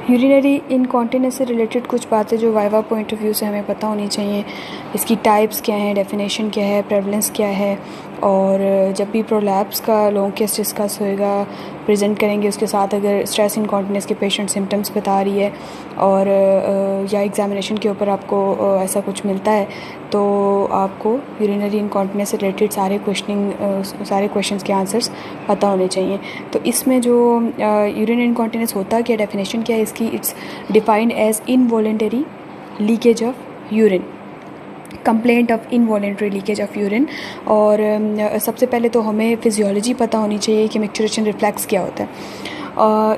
Urinary incontinence से related कुछ बातें जो वाइवा पॉइंट ऑफ व्यू से हमें पता होनी चाहिए। इसकी टाइप्स क्या हैं, डेफिनेशन क्या है, प्रेवलेंस क्या है, और जब भी प्रोलैप्स का लॉन्ग केस डिस्कस होएगा प्रेजेंट करेंगे, उसके साथ अगर स्ट्रेस इनकॉन्टिनेंस के पेशेंट सिम्टम्स बता रही है और या एग्जामिनेशन के ऊपर आपको ऐसा कुछ मिलता है तो आपको यूरिनरी इनकॉन्टिनेंस से रिलेटेड सारे क्वेश्चंस के आंसर्स पता होने चाहिए। तो इसमें जो यूरिनरी इनकॉन्टिनेंस होता क्या, डेफिनेशन क्या है इसकी, it's defined as involuntary leakage of urine, complaint of involuntary leakage of urine. और सबसे पहले तो हमें फिजियोलॉजी पता होनी चाहिए कि मिक्चुरेशन रिफ्लेक्स क्या होता है।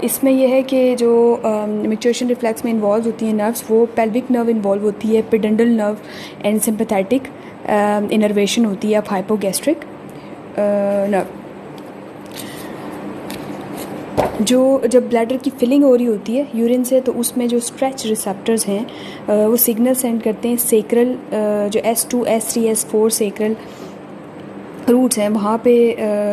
इसमें यह है कि जो मिक्चुरेशन रिफ्लेक्स में इन्वॉल्व होती हैं नर्व्स, वो पेल्विक नर्व इन्वॉल्व होती है, पेडेंडल नर्व एंड सिंपैथेटिक इनर्वेशन होती है ऑफ हाइपोगैस्ट्रिक नर्व। जब ब्लैडर की फिलिंग हो रही होती है यूरिन से, तो उसमें जो स्ट्रेच रिसेप्टर्स हैं वो सिग्नल सेंड करते हैं सेक्रल, जो S2 S3 S4 sacral roots हैं वहाँ पे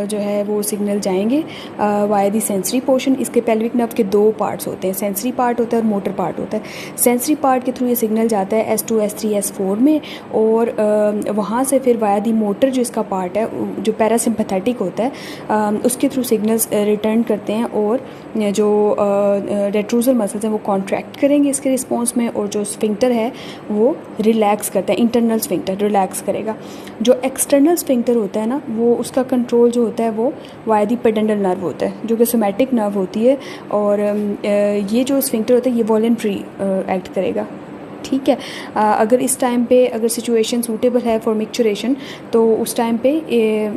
जो है वो सिग्नल जाएंगे वाया दी सेंसरी पोर्शन। इसके पेल्विक नर्व के दो पार्ट्स होते हैं, सेंसरी पार्ट होता है और मोटर पार्ट होता है। सेंसरी पार्ट के थ्रू ये सिग्नल जाता है S2 S3 S4 में, और वहाँ से फिर वाया दी मोटर जो इसका पार्ट है जो पैरासिम्पैथेटिक होता है उसके थ्रू सिग्नल्स रिटर्न करते हैं, और जो रेट्रूजल मसल्स हैं वो कॉन्ट्रैक्ट करेंगे इसके रिस्पॉन्स में, और जो स्फिंक्टर है वो रिलैक्स करता है, इंटरनल स्फिंक्टर रिलैक्स करेगा। जो एक्सटर्नल स्फिंक्टर होता है ना, वो उसका कंट्रोल जो होता है वो वाया दी पेडेंडल नर्व होता है, जो कि सोमैटिक नर्व होती है, और ये जो स्फिंक्टर होता है ये वॉलंटरी एक्ट करेगा। ठीक है, अगर इस टाइम पे अगर सिचुएशन सूटेबल है फॉर मिक्चुरेशन, तो उस टाइम पे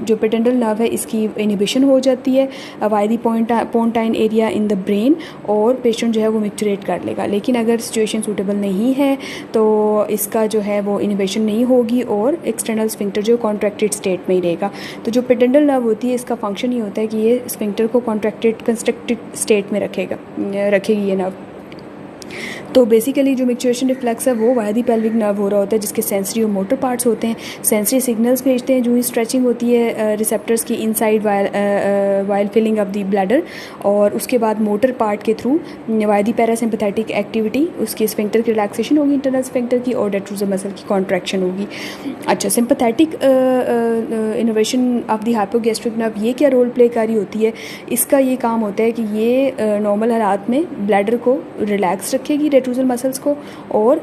जो पेडेंडल नर्व है इसकी इनिबिशन हो जाती है via the pontine area in the brain, और पेशेंट जो है वो मिक्चुरेट कर लेगा। लेकिन अगर सिचुएशन सूटेबल नहीं है तो इसका जो है वो इनिबिशन नहीं होगी और एक्सटर्नल स्फिंक्टर जो कॉन्ट्रैक्टेड स्टेट में ही रहेगा। तो जो पेडेंडल नर्व होती है इसका फंक्शन ये होता है कि ये स्फिंक्टर को कॉन्ट्रैक्टेड कंस्ट्रक्टेड स्टेट में रखेगी ये नर्व। तो बेसिकली जो मिक्चुरेशन रिफ्लेक्स है वो वाया दी पेल्विक नर्व हो रहा होता है, जिसके सेंसरी और मोटर पार्ट्स होते हैं। सेंसरी सिग्नल्स भेजते हैं जो ही स्ट्रेचिंग होती है रिसेप्टर्स की inside while filling of the bladder, और उसके बाद मोटर पार्ट के through via the parasympathetic activity, उसकी स्फिंक्टर की रिलैक्सेशन होगी इंटरनल स्फिंक्टर की, और डेट्रूजल मसल की कॉन्ट्रैक्शन होगी। अच्छा, sympathetic innovation of the hypogastric nerve ये क्या रोल प्ले कर रही होती है, इसका ये काम होता है कि ये नॉर्मल हालात में ब्लैडर को रिलैक्स रखेगी, रेट्रूजल मसल्स को, और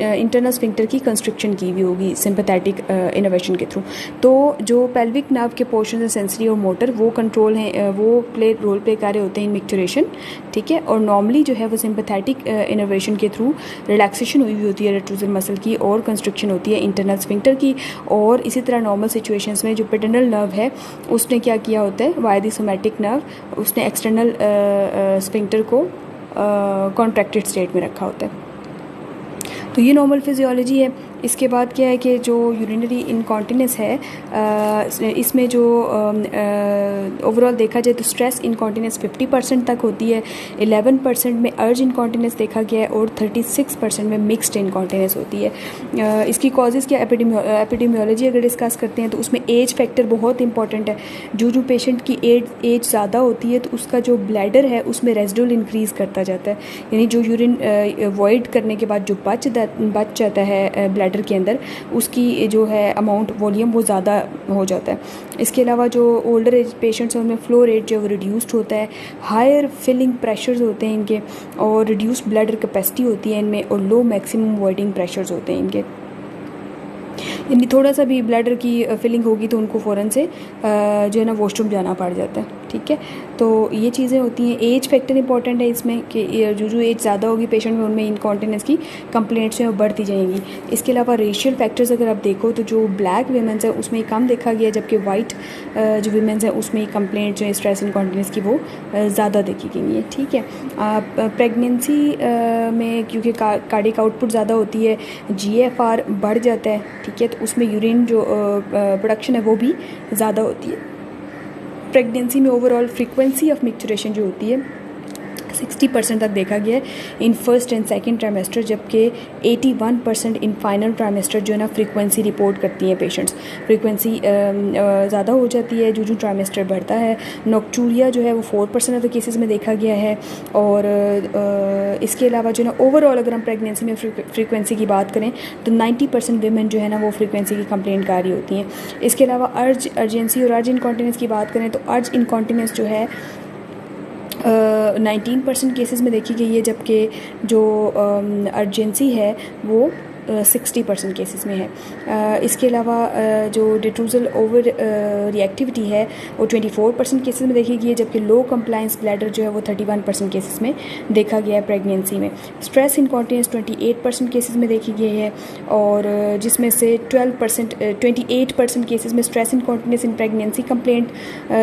इंटरनल स्फिंक्टर की कंस्ट्रिक्शन की भी होगी सिंपैथेटिक इनोवेशन के थ्रू। तो जो पेल्विक नर्व के पोर्शन है सेंसरी और मोटर, वो कंट्रोल हैं, वो रोल प्ले कर रहे होते हैं इन मिक्चुरेशन। ठीक है, और नॉर्मली जो है वो सिंपैथेटिक इनोवेशन के थ्रू रिलैक्सेशन हुई होती है रेट्रूजल मसल की, और कंस्ट्रिक्शन होती है इंटरनल स्फिंक्टर की। और इसी तरह नॉर्मल सिचुएशंस में जो पेडेंडल नर्व है उसने क्या किया होता है, वाया दी सोमैटिक नर्व उसने एक्सटर्नल स्फिंक्टर को कॉन्ट्रैक्टेड स्टेट में रखा होता है। तो ये नॉर्मल फिजियोलॉजी है। इसके बाद क्या है कि जो यूरिनरी इनकॉन्टिनेंस है इसमें जो ओवरऑल देखा जाए तो स्ट्रेस इनकॉन्टिनेंस 50% तक होती है, 11% में अर्ज इनकॉन्टिनेंस देखा गया है, और 36% में मिक्स्ड इनकॉन्टिनेंस होती है। इसकी कॉजेज़ क्या, एपिडेमियोलॉजी अगर डिस्कस करते हैं तो उसमें एज फैक्टर बहुत इंपॉर्टेंट है। जो पेशेंट की एज ज़्यादा होती है तो उसका जो ब्लैडर है उसमें रेजिडुअल इंक्रीज़ करता जाता है, यानी जो यूरिन वॉइड करने के बाद जो बच जाता है ब्लैडर के अंदर, उसकी जो है अमाउंट वॉल्यूम वो ज़्यादा हो जाता है। इसके अलावा जो ओल्डर एज पेशेंट्स हैं उनमें फ्लो रेट जो रिड्यूस्ड होता है, हायर फिलिंग प्रेशर्स होते हैं इनके, और रिड्यूस्ड ब्लैडर कैपेसिटी होती है इनमें, और लो मैक्सिमम वॉइडिंग प्रेशर्स होते हैं इनके। यानी थोड़ा सा भी ब्लैडर की फिलिंग होगी तो उनको फ़ौरन से जो है ना वॉशरूम जाना पड़ जाता है। ठीक है, तो ये चीज़ें होती हैं। एज फैक्टर इंपॉर्टेंट है इसमें कि जो एज ज़्यादा होगी पेशेंट में उनमें इनकॉन्टिनेंस की कंप्लेंट्स हैं वो बढ़ती जाएंगी। इसके अलावा रेशियल फैक्टर्स अगर आप देखो तो जो ब्लैक वीमेंस है उसमें कम देखा गया, जबकि वाइट जो वीमेंस हैं उसमें कंप्लेंट जो स्ट्रेस इनकॉन्टिनेंस की वो ज़्यादा देखी गई है। ठीक है, प्रेगनेंसी में क्योंकि कार्डिक आउटपुट ज़्यादा होती है, GFR बढ़ जाता है। ठीक है, तो उसमें यूरिन जो प्रोडक्शन है वो भी ज़्यादा होती है। प्रेगनेंसी में ओवरऑल फ्रीक्वेंसी ऑफ मिक्चुरेशन जो होती है 60% तक देखा गया है in first and second trimester, जबकि 81% इन फाइनल ट्राइमेस्टर जो है ना फ्रीक्वेंसी रिपोर्ट करती हैं पेशेंट्स। फ्रीक्वेंसी ज़्यादा हो जाती है जो ट्राइमेस्टर बढ़ता है। नॉक्टूरिया जो है वो 4% ऑफ द केसेस में देखा गया है। और इसके अलावा जो है ना ओवरऑल अगर हम प्रेगनेंसी में फ्रीक्वेंसी की बात करें तो 90% वीमेन जो है ना वो फ्रीक्वेंसी की कंप्लेंट कारी होती हैं। इसके अलावा अर्जेंसी और अर्ज इनकॉन्टिनेंस की बात करें तो अर्ज इनकॉन्टिनेंस जो है 19% केसेस में देखी गई है, जबकि जो अर्जेंसी है वो 60% केसेस में है। इसके अलावा जो डिट्रूजल ओवर रिएक्टिविटी है वो 24% केसेस में देखी गई है, जबकि लो कंप्लायंस ब्लैडर जो है वो 31% केसेस में देखा गया है प्रेगनेंसी में। स्ट्रेस इनकॉन्टिनेंस 28% केसेस में देखी गई है, और जिसमें से 28% केसेस में stress incontinence in pregnancy complaint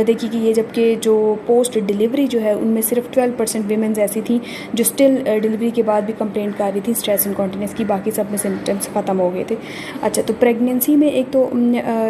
देखी गई है, जबकि जो पोस्ट डिलीवरी जो है उनमें सिर्फ 12% वीमेंस ऐसी थी जो स्टिल डिलीवरी के बाद भी कंप्लेंट कर रही थी स्ट्रेस इनकॉन्टिनेंस की, बाकी सब में सिम्टम्स ख़त्म हो गए थे। अच्छा, तो प्रेगनेंसी में एक तो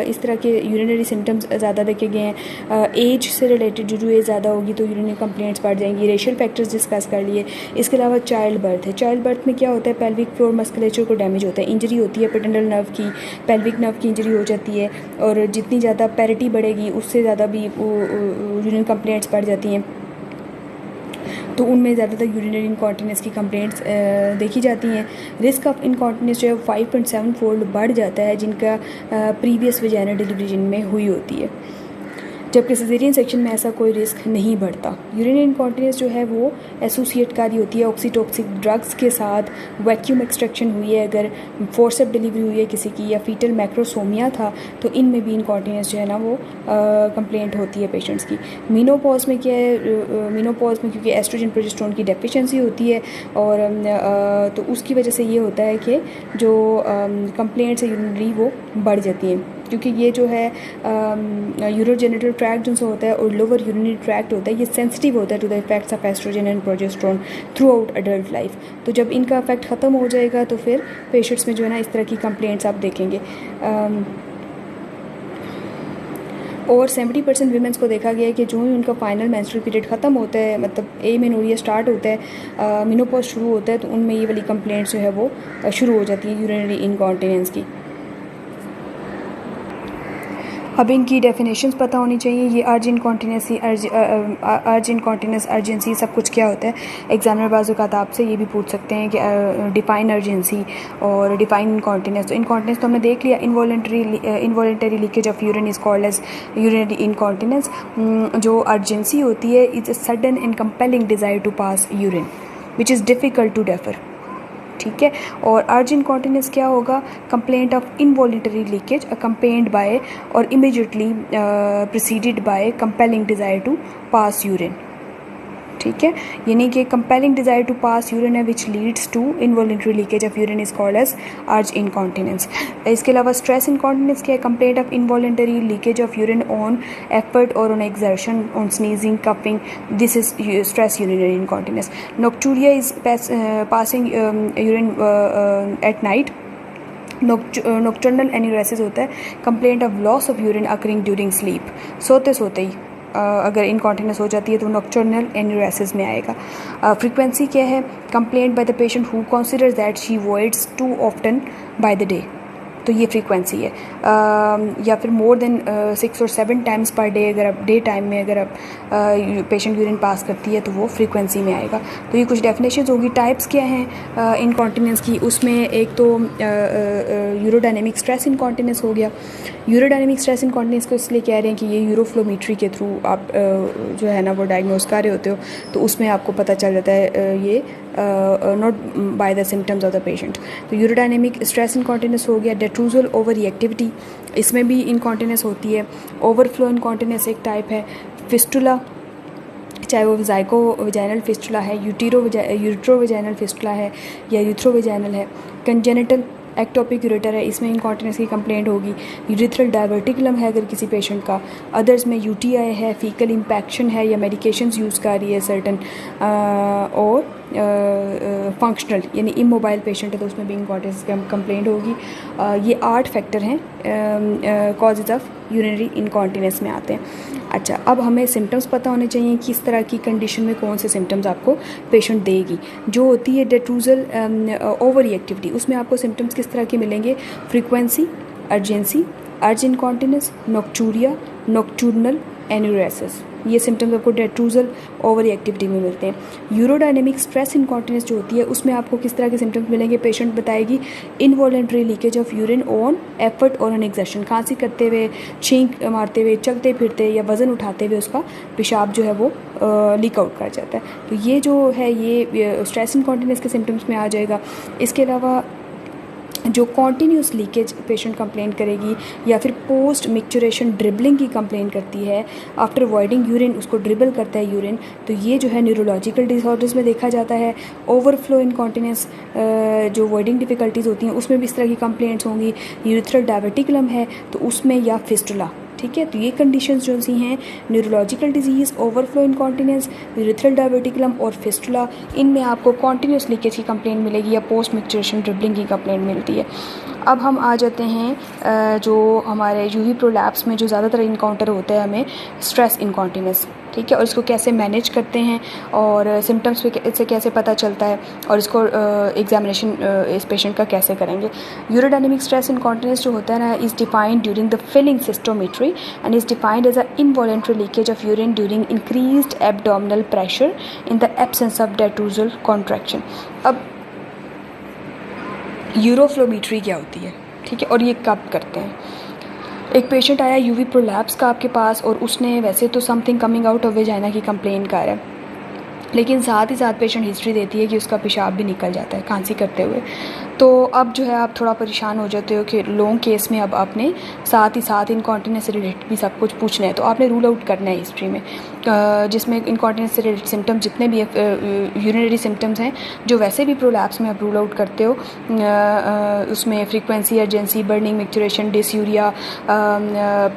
इस तरह के यूरिनरी सिम्टम्स ज़्यादा देखे गए हैं। एज से रिलेटेड जो एज ज़्यादा होगी तो यूरिनरी कंप्लेंट्स बढ़ जाएंगी। रेशियल फैक्टर्स डिस्कस कर लिए। इसके अलावा चाइल्ड बर्थ है। चाइल्ड बर्थ में क्या होता है, पेल्विक फ्लोर मस्कुलेचर को डैमेज होता है, इंजरी होती है पेटेंटल नर्व की, पेल्विक नर्व की इंजरी हो जाती है, और जितनी ज़्यादा पैरिटी बढ़ेगी उससे ज़्यादा भी यूरिनरी कंप्लेंट्स बढ़ जाती हैं। तो उनमें ज़्यादातर यूरिनरी इनकॉन्टिनेंस की कंप्लेंट्स देखी जाती हैं। रिस्क ऑफ इनकॉन्टिनेंस जो है 5.7 फोल्ड बढ़ जाता है जिनका प्रीवियस वजाइनल डिलीवरी जिनमें हुई होती है, जबकि सिजेरियन सेक्शन में ऐसा कोई रिस्क नहीं बढ़ता। यूरिनरी इनकॉन्टिनेंस जो है वो एसोसिएट कारी होती है ऑक्सीटॉक्सिक ड्रग्स के साथ। वैक्यूम एक्सट्रैक्शन हुई है, अगर फोर्सेप डिलीवरी हुई है किसी की, या फीटल मैक्रोसोमिया था, तो इनमें भी इनकॉन्टिनेंस जो है ना वो कंप्लेंट होती है पेशेंट्स की। मीनोपॉज में क्या है, मीनोपॉज में क्योंकि एस्ट्रोजन प्रोजेस्टेरोन की डेफिशिएंसी होती है, और तो उसकी वजह से ये होता है कि जो कंप्लेंट्स है यूरिनरी वो बढ़ जाती हैं, क्योंकि ये जो है यूरोजेनिटल ट्रैक्ट जो होता है और लोअर यूरिनरी ट्रैक्ट होता है, ये सेंसिटिव होता है to the effects of oestrogen and progesterone throughout adult life. तो जब इनका इफेक्ट ख़त्म हो जाएगा तो फिर पेशेंट्स में जो है ना इस तरह की कंप्लेंट्स आप देखेंगे। और 70% वीमेंस को देखा गया है कि जो ही उनका फाइनल मेंस्ट्रुअल पीरियड ख़त्म होता है, मतलब एमेनोरिया स्टार्ट होता है, मेनोपॉज शुरू होता है, तो उनमें ये वाली कंप्लेंट्स जो है वो शुरू हो जाती है यूरिनरी इनकॉन्टिनेंस की। अब इनकी डेफिनेशंस पता होनी चाहिए। ये अर्ज इनकॉन्टिनेंस, अर्जेंसी सब कुछ क्या होता है। एग्जामिनर बाज़ औक़ात आपसे ये भी पूछ सकते हैं कि डिफाइन अर्जेंसी और डिफाइन इनकॉन्टिनेंस। तो इनकॉन्टिनेंस तो हमने देख लिया, involuntary leakage of urine is called as urinary incontinence. जो अर्जेंसी होती है is a sudden and compelling desire to pass urine which is difficult to defer, ठीक है। और अर्ज इनकॉन्टिनेंस क्या होगा, complaint of involuntary leakage accompanied by or immediately preceded by compelling desire to pass urine, ठीक है। यानी कि compelling desire to pass urine है which leads to involuntary leakage of urine is called as urge incontinence. इसके अलावा stress incontinence क्या है, complaint of involuntary leakage of urine on effort or on exertion, on sneezing, coughing, this is stress urinary incontinence. Nocturia is passing urine at night. Nocturnal enuresis होता है, complaint of loss of urine occurring during sleep, सोते सोते ही अगर incontinence हो जाती है तो nocturnal enuresis में आएगा। फ्रीक्वेंसी क्या है, complaint by the patient who considers that she voids too often by the day, तो ये फ्रीक्वेंसी है। या फिर मोर देन 6 और 7 टाइम्स पर डे, अगर आप डे टाइम में अगर आप पेशेंट यूरिन पास करती है तो वो फ्रीक्वेंसी में आएगा। तो ये कुछ डेफिनेशंस होगी। टाइप्स क्या हैं इनकॉन्टिनेंस की, उसमें एक तो यूरोडायनेमिक स्ट्रेस इनकॉन्टिनेंस हो गया। यूरोडायनेमिक स्ट्रेस इनकॉन्टिनेंस को इसलिए कह रहे हैं कि ये यूरोफ्लोमीट्री के थ्रू आप जो है ना वो डायग्नोज कर रहे होते हो, तो उसमें आपको पता चल जाता है ये not by the symptoms of the patient. तो यूरोडायनेमिक स्ट्रेस इनकॉन्टिनेंस हो गया। डिट्रूजल ओवर रिएक्टिविटी, इसमें भी इनकॉन्टिनेंस होती है। ओवरफ्लो इनकॉन्टिनेंस एक टाइप है। फिस्टुला, चाहे वो जाइको वजाइनल फिस्टुला है, यूट्रो वजाइनल फिस्टुला है या यूथ्रो वजाइनल है। कंजेनिटल एक्टोपिक यूरेटर है, इसमें इनकॉन्टिनेंस की कंप्लेंट होगी। यूरिथ्रल डायवर्टिकुलम है अगर किसी पेशेंट का। अदर्स में यूटीआई है, फीकल इम्पैक्शन है या मेडिकेशंस यूज़ कर रही है सर्टन। और फंक्शनल यानी इमोबाइल पेशेंट है तो उसमें भी इनकॉन्टिनेंस कंप्लेंट होगी। ये 8 फैक्टर हैं कॉजेज़ ऑफ यूरिनरी इनकॉन्टिनेंस में आते हैं। अच्छा, अब हमें सिम्टम्स पता होने चाहिए कि इस तरह की कंडीशन में कौन से सिम्टम्स आपको पेशेंट देगी। जो होती है डेट्रूजल ओवर रिएक्टिविटी, उसमें आपको सिम्टम्स किस तरह के मिलेंगे? Frequency, urgency, urge incontinence, नॉक्चूरिया, nocturnal enuresis, ये सिम्टम्स आपको डेट्रूजल ओवर एक्टिविटी में मिलते हैं। यूरोडायनेमिक स्ट्रेस इनकॉन्टिनेंस जो होती है उसमें आपको किस तरह के सिम्टम्स मिलेंगे? पेशेंट बताएगी involuntary leakage of urine on effort or on exertion, खांसी करते हुए, छींक मारते हुए, चलते फिरते या वज़न उठाते हुए उसका पेशाब जो है वो लीक आउट कर जाता है। तो ये जो है ये स्ट्रेस इनकॉन्टिनेंस के सिम्टम्स में आ जाएगा। इसके अलावा जो कॉन्टीन्यूस लीकेज पेशेंट कंप्लेन करेगी या फिर पोस्ट मिक्चुरेशन ड्रिबलिंग की कंप्लेन करती है, आफ्टर अवॉइडिंग यूरिन उसको ड्रिबल करता है यूरिन, तो ये जो है न्यूरोलॉजिकल डिसऑर्डर्स में देखा जाता है। ओवरफ्लो इनकॉन्टिनेंस जो अवॉइडिंग डिफ़िकल्टीज़ होती हैं उसमें भी इस तरह की कंप्लेंट्स होंगी। यूरिथ्रल डायबिटिकुलम है तो उसमें या फिस्टुला, ठीक है। तो ये कंडीशंस जो सी हैं neurological disease, overflow incontinence, urethral diverticulum और फिस्टुला, इनमें आपको कॉन्टीन्यूस लीकेज की कंप्लेंट मिलेगी या पोस्ट मिक्चुरेशन ड्रिबलिंग की कंप्लेंट मिलती है। अब हम आ जाते हैं जो हमारे यूवी प्रोलैप्स में जो ज़्यादातर इनकाउंटर होता है हमें स्ट्रेस इनकॉन्टिनेंस, ठीक है, और इसको कैसे मैनेज करते हैं और सिम्टम्स से कैसे पता चलता है और इसको एग्जामिनेशन इस पेशेंट का कैसे करेंगे। यूरोडायनेमिक स्ट्रेस इनकॉन्टिनेंस जो होता है ना is defined during the filling cystometry and is defined as a involuntary leakage of urine during increased abdominal pressure in the absence of detrusor contraction. अब यूरोफ्लोमीट्री क्या होती है, ठीक है, और ये कब करते हैं? एक पेशेंट आया यूवी प्रोलैप्स का आपके पास और उसने वैसे तो something coming out of vagina की कंप्लेन कर रहा है, लेकिन साथ ही साथ पेशेंट हिस्ट्री देती है कि उसका पेशाब भी निकल जाता है खांसी करते हुए। तो अब जो है आप थोड़ा परेशान हो जाते हो कि लॉन्ग केस में अब आपने साथ ही साथ इनकॉन्टिनेंस से रिलेटेड भी सब कुछ पूछना है, तो आपने रूल आउट करना है हिस्ट्री में, जिसमें इनकॉन्टिनेंस से रिलेटेड सिम्टम्स जितने भी यूरिनरी सिम्टम्स हैं जो वैसे भी प्रोलैप्स में आप रूल आउट करते हो, उसमें frequency, urgency, burning, micturition, dysuria,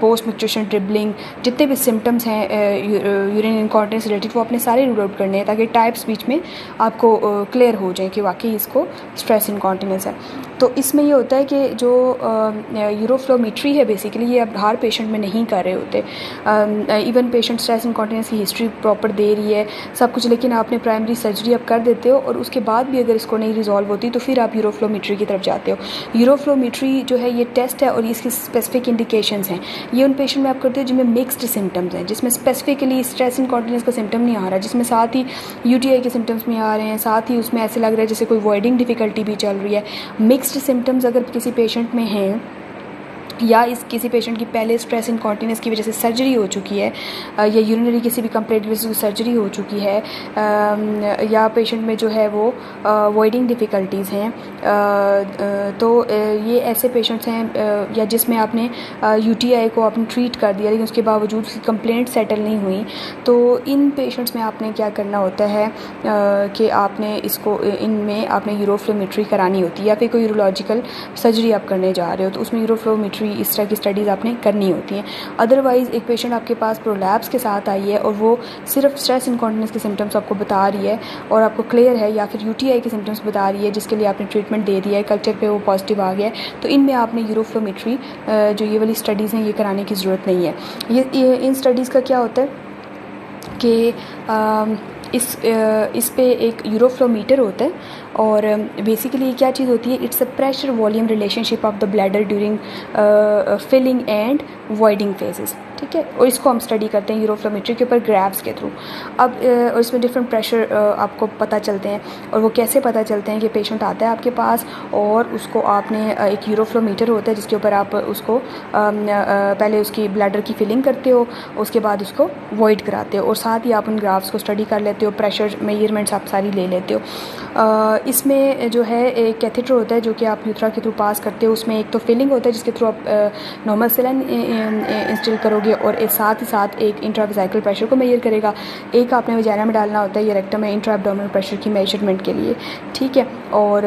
post micturition dribbling, जितने भी सिम्टम्स हैं यूरिन इनकॉन्टिनेंस से रिलेटेड वो आपने सारे रूल आउट करने हैं ताकि टाइप्स बीच में आपको क्लियर हो जाए कि वाकई इसको स्ट्रेस इनकॉन्टिनेंस है। तो इसमें ये होता है कि जो यूरोफ्लोमीट्री है बेसिकली ये अब हर पेशेंट में नहीं कर रहे होते। इवन पेशेंट स्ट्रेस इनकॉन्टिनेंस की हिस्ट्री प्रॉपर दे रही है सब कुछ, लेकिन आपने प्राइमरी सर्जरी अब कर देते हो और उसके बाद भी अगर इसको नहीं रिजॉल्व होती तो फिर आप यूरोफ्लोमीट्री की तरफ जाते हो। यूरोफ्लोमीट्री जो है ये टेस्ट है और इसकी स्पेसिफिक इंडिकेशंस हैं। ये उन पेशेंट में आप करते हो जिनमें मिक्स्ड सिम्टम्स हैं, जिसमें स्पेसिफिकली स्ट्रेस इनकॉन्टिनेंस का सिम्टम नहीं आ रहा, जिसमें साथ ही यूटीआई के सिम्टम्स में आ रहे हैं, साथ ही उसमें ऐसे लग रहा है जैसे कोई वॉइडिंग डिफ़िकल्टी भी चल रही है। मिक्स्ड सिम्टम्स अगर किसी पेशेंट में हैं या किसी पेशेंट की पहले स्ट्रेस इनकॉन्टिनेंस की वजह से सर्जरी हो चुकी है या यूरिनरी किसी भी कंप्लेंट की वजह से सर्जरी हो चुकी है, या पेशेंट में जो है वो वॉइडिंग डिफ़िकल्टीज़ हैं, तो ये ऐसे पेशेंट्स हैं या जिसमें आपने यूटीआई को आपने ट्रीट कर दिया लेकिन उसके बावजूद उसकी कंप्लेंट सेटल नहीं हुई, तो इन पेशेंट्स में आपने क्या करना होता है कि आपने इसको इनमें आपने यूरोफ्लोमीट्री करानी होती है या फिर कोई यूरोलॉजिकल सर्जरी आप करने जा रहे हो तो उसमें यूरोफ्लोमीट्री इस तरह की स्टडीज़ आपने करनी होती हैं। अदरवाइज़ एक पेशेंट आपके पास प्रोलैप्स के साथ आई है और वो सिर्फ स्ट्रेस इनकॉन्टिनेंस के सिम्टम्स आपको बता रही है और आपको क्लियर है, या फिर यूटीआई के सिम्टम्स बता रही है जिसके लिए आपने ट्रीटमेंट दे दिया है, कल्चर पे वो पॉजिटिव आ गया है, तो इनमें आपने यूरोफ्लोमीट्री जो ये वाली स्टडीज़ हैं ये कराने की ज़रूरत नहीं है। ये इन स्टडीज़ का क्या होता है कि इस पे एक यूरोफ्लोमीटर होता है और बेसिकली क्या चीज़ होती है, it's a pressure volume relationship of the bladder during filling and voiding phases, ठीक है, और इसको हम स्टडी करते हैं यूरोफ्लोमीट्री के ऊपर ग्राफ्स के थ्रू। अब और इसमें डिफरेंट प्रेशर आपको पता चलते हैं और वो कैसे पता चलते हैं कि पेशेंट आता है आपके पास और उसको आपने एक यूरोफ्लोमीटर होता है जिसके ऊपर आप उसको पहले उसकी ब्लैडर की फिलिंग करते हो, उसके बाद उसको वॉइड कराते हो और साथ ही आप उन ग्राफ्स को स्टडी कर लेते हो, प्रेशर मेजरमेंट्स आप सारी ले लेते हो। इसमें जो है एक कैथेटर होता है जो कि आप यूथरा के थ्रू पास करते हो, उसमें एक तो फिलिंग होता है जिसके थ्रू आप नॉर्मल सेलाइन इंस्टॉल करोगे और साथ ही साथ एक इंट्रावेसाइकल प्रेशर को मेजर करेगा, एक आपने वजाइना में डालना होता है या रेक्टम में इंट्रा एब्डोमिनल प्रेशर की मेजरमेंट के लिए, ठीक है। और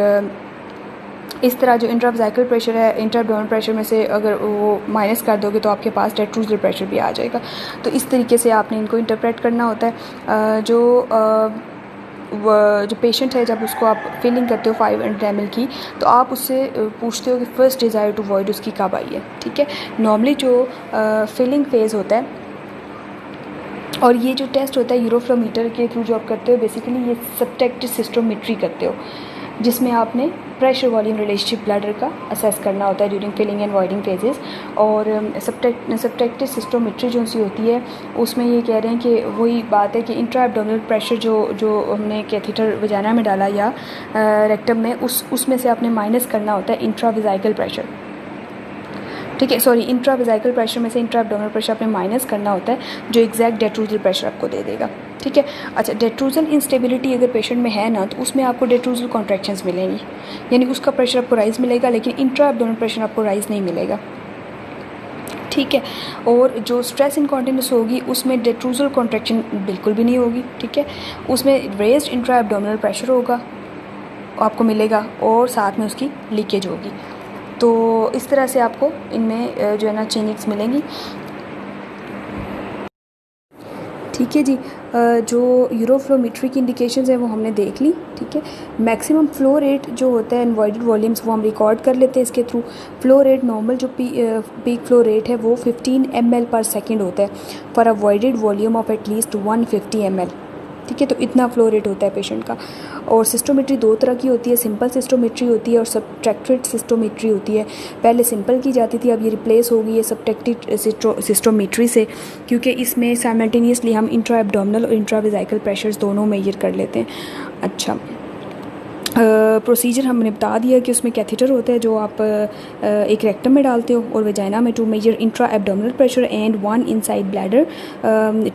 इस तरह जो इंट्रावेसाइकल प्रेशर है, इंट्रा एब्डोमिनल प्रेशर में से अगर वो माइनस कर दोगे तो आपके पास डेट्रूजल प्रेशर भी आ जाएगा। तो इस तरीके से आपने इनको इंटरप्रेट करना होता है। जो जो पेशेंट है जब उसको आप फिलिंग करते हो 500 ml की, तो आप उससे पूछते हो कि फ़र्स्ट डिज़ायर टू वॉइड उसकी कब आई है। ठीक है, नॉर्मली जो फिलिंग फेज़ होता है और ये जो टेस्ट होता है यूरोफ्लोमीटर के थ्रू जो आप करते हो, बेसिकली ये सब्ट्रैक्टिव सिस्टोमेट्री करते हो, जिसमें आपने प्रेशर वॉल्यूम रिलेशनशिप ब्लैडर का असेस करना होता है during filling and voiding phases. और सब्ट्रैक्टिव सिस्टोमेट्री जो सी होती है उसमें ये कह रहे हैं कि वही बात है कि इंट्रा एब्डोमिनल प्रेशर जो हमने कैथेटर वजाना में डाला या रेक्टम में, उसमें से आपने माइनस करना होता है इंट्रावेजाइकल प्रेशर। ठीक है, सॉरी, इंट्रावेजाइकल प्रेशर में से इंट्रा एब्डोमिनल प्रेशर आपने माइनस करना होता है, जो एग्जैक्ट डेट्रूजल प्रेशर आपको दे देगा। ठीक है, अच्छा, डेट्रूजल इंस्टेबिलिटी अगर पेशेंट में है ना, तो उसमें आपको डेट्रूजल कॉन्ट्रैक्शंस मिलेंगी, यानी उसका प्रेशर आपको राइज मिलेगा, लेकिन इंट्रा एब्डोमिनल प्रेशर आपको राइज नहीं मिलेगा। ठीक है, और जो स्ट्रेस इनकॉन्टिनेंस होगी उसमें डेट्रूजल कॉन्ट्रैक्शन बिल्कुल भी नहीं होगी। ठीक है, उसमें रेज्ड इंट्रा एब्डोमिनल प्रेशर होगा आपको मिलेगा और साथ में उसकी लीकेज होगी। तो इस तरह से आपको इनमें जो है ना चेंजेस मिलेंगी। ठीक है जी, जो यूरोफ्लोमेट्री की इंडिकेशंस हैं वो हमने देख ली। ठीक है, मैक्सिमम फ्लो रेट जो होता है इनवॉइडेड वॉल्यूम्स वो हम रिकॉर्ड कर लेते हैं इसके थ्रू। फ्लो रेट नॉर्मल जो पीक फ्लो रेट है वो 15 ml पर सेकेंड होता है for avoided volume of at least 150 ml। ठीक है, तो इतना फ्लो रेट होता है पेशेंट का। और सिस्टोमेट्री दो तरह की होती है, सिंपल सिस्टोमेट्री होती है और सब्ट्रैक्टेड सिस्टोमेट्री होती है। पहले सिंपल की जाती थी, अब ये रिप्लेस हो गई है सब्ट्रैक्टेड सिस्टोमेट्री से, क्योंकि इसमें साइमल्टेनियसली हम इंट्रा एब्डोमिनल और इंट्रावेजाइकल प्रेशर्स दोनों मेजर कर लेते हैं। अच्छा, प्रोसीजर हमने बता दिया कि उसमें कैथेटर होता है जो आप एक रेक्टम में डालते हो और वेजाइना में, to measure intra abdominal pressure and one inside bladder,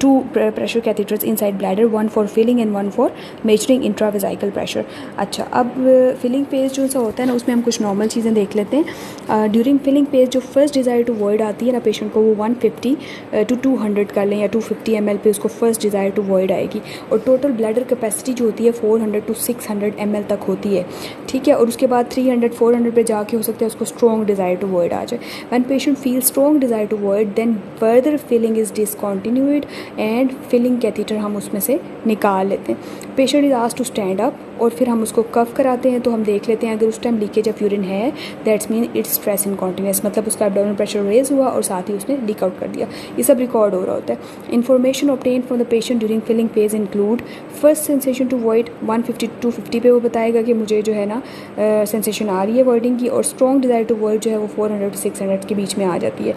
two pressure catheters inside bladder, one for filling and one for measuring intravesical pressure. अच्छा, अब फिलिंग फेज जो सा होता है ना, उसमें हम कुछ नॉर्मल चीज़ें देख लेते हैं। ड्यूरिंग फिलिंग फेज जो फर्स्ट डिज़ायर टू वॉइड आती है ना पेशेंट को, वो 150 to 200 कर लें या 250 ml पे उसको फर्स्ट डिज़ायर टू वॉइड आएगी। और टोटल ब्लैडर कैपेसिटी जो होती है 400 to 600 ml तक होती है। ठीक है, और उसके बाद 300-400 पे जाके हो सकता है उसको स्ट्रॉन्ग डिज़ायर टू वॉइड आ जाए। When patient feel strong desire to void, then further filling is discontinued and filling catheter हम उसमें से निकाल लेते हैं। Patient is asked to stand up और फिर हम उसको कफ कराते हैं, तो हम देख लेते हैं अगर उस टाइम लीकेज ऑफ यूरिन है, that's mean it's stress incontinence, मतलब उसका एब्डोमिनल प्रेशर रेज हुआ और साथ ही उसने लीक आउट कर दिया। ये सब रिकॉर्ड हो रहा होता है। Information obtain from the patient during filling phase include first sensation to void 150 to 250 पे वो बताएगा कि मुझे जो है ना सेंसेशन आ रही है वॉइडिंग की, और स्ट्रॉन्ग डिज़ायर टू वॉइड जो है वो 400 to 600 के बीच में आ जाती है।